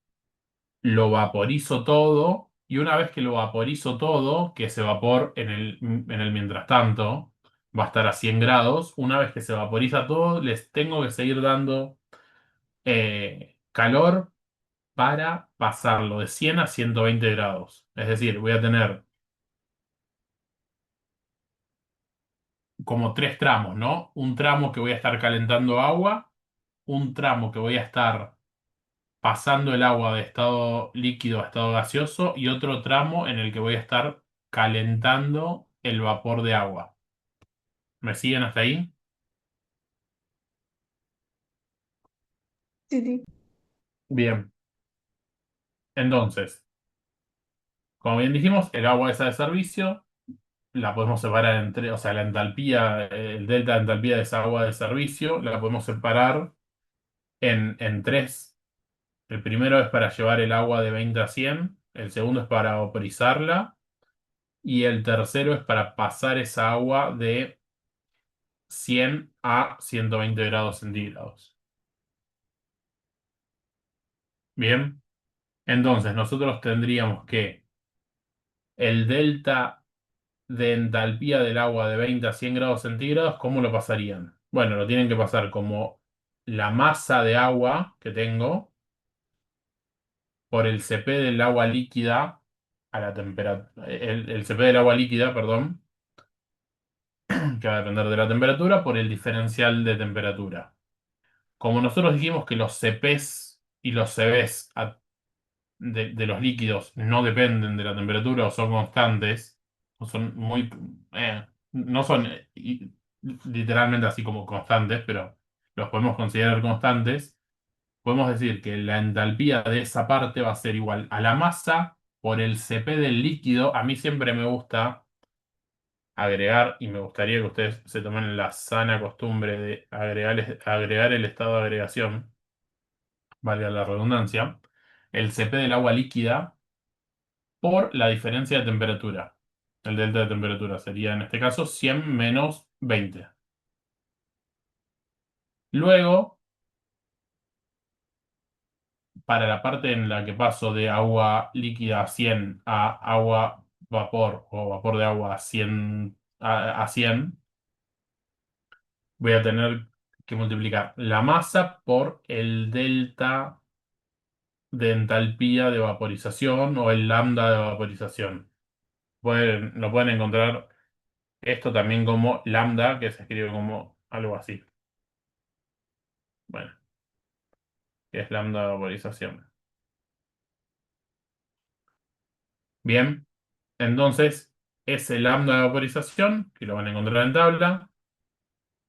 Lo vaporizo todo y una vez que lo vaporizo todo, que ese vapor en el mientras tanto va a estar a 100 grados, una vez que se vaporiza todo, les tengo que seguir dando calor para pasarlo de 100 a 120 grados. Es decir, voy a tener como tres tramos, ¿no? Un tramo que voy a estar calentando agua, un tramo que voy a estar pasando el agua de estado líquido a estado gaseoso y otro tramo en el que voy a estar calentando el vapor de agua. ¿Me siguen hasta ahí? Sí, sí. Bien. Entonces, como bien dijimos, el agua es de servicio. la podemos separar entre, o sea, la entalpía, el delta de entalpía de esa agua de servicio, la podemos separar en tres. El primero es para llevar el agua de 20 a 100, el segundo es para vaporizarla y el tercero es para pasar esa agua de 100 a 120 grados centígrados. Bien, entonces nosotros tendríamos que el delta de entalpía del agua de 20 a 100 grados centígrados, ¿cómo lo pasarían? Bueno, lo tienen que pasar como la masa de agua que tengo por el CP del agua líquida a la temperatura, el CP del agua líquida, perdón, que va a depender de la temperatura, por el diferencial de temperatura. Como nosotros dijimos que los CPs y los CVs de los líquidos no dependen de la temperatura o son constantes, o son muy, no son literalmente así como constantes, pero los podemos considerar constantes, podemos decir que la entalpía de esa parte va a ser igual a la masa por el CP del líquido. A mí siempre me gusta agregar, y me gustaría que ustedes se tomen la sana costumbre de agregar el estado de agregación, valga la redundancia, el CP del agua líquida por la diferencia de temperatura. El delta de temperatura sería en este caso 100 menos 20. Luego, para la parte en la que paso de agua líquida a 100 a agua vapor o vapor de agua a 100, a 100, voy a tener que multiplicar la masa por el delta de entalpía de vaporización o el lambda de vaporización. Lo pueden encontrar esto también como lambda, que se escribe como algo así. Bueno, que es lambda de vaporización. Bien, entonces ese lambda de vaporización, que lo van a encontrar en tabla,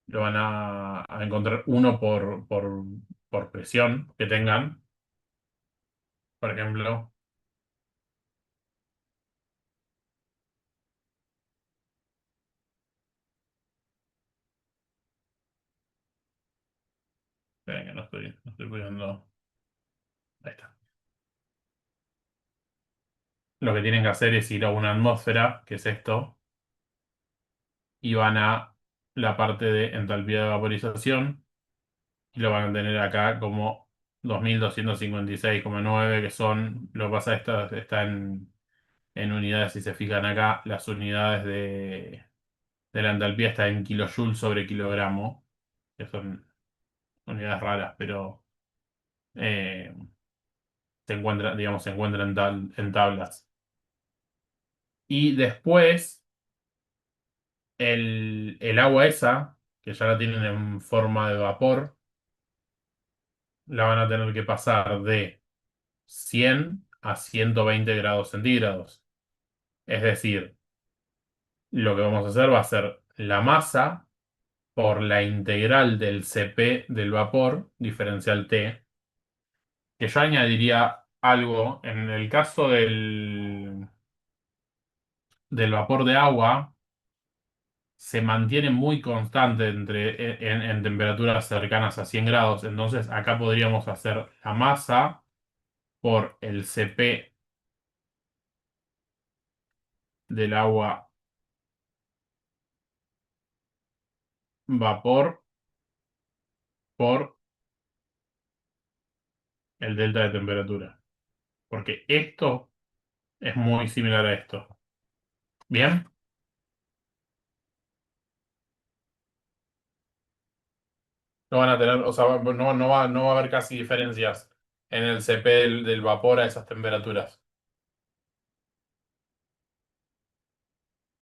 lo van a encontrar uno por presión que tengan. Por ejemplo, esperen que no estoy pudiendo. Ahí está. Lo que tienen que hacer es ir a una atmósfera, que es esto, y van a la parte de entalpía de vaporización, y lo van a tener acá como 2256,9, que son, lo que pasa, está en unidades, si se fijan acá, las unidades de la entalpía está en kilojoules sobre kilogramo, que son unidades raras, pero eh, digamos, se encuentran en tablas. Y después, el agua esa, que ya la tienen en forma de vapor, la van a tener que pasar de 100 a 120 grados centígrados. Es decir, lo que vamos a hacer va a ser la masa por la integral del CP del vapor, diferencial T, que yo añadiría algo. En el caso del vapor de agua, se mantiene muy constante en temperaturas cercanas a 100 grados. Entonces acá podríamos hacer la masa por el CP del agua vapor por el delta de temperatura. Porque esto es muy similar a esto. ¿Bien? No van a tener, o sea, no va a haber casi diferencias en el CP del vapor a esas temperaturas.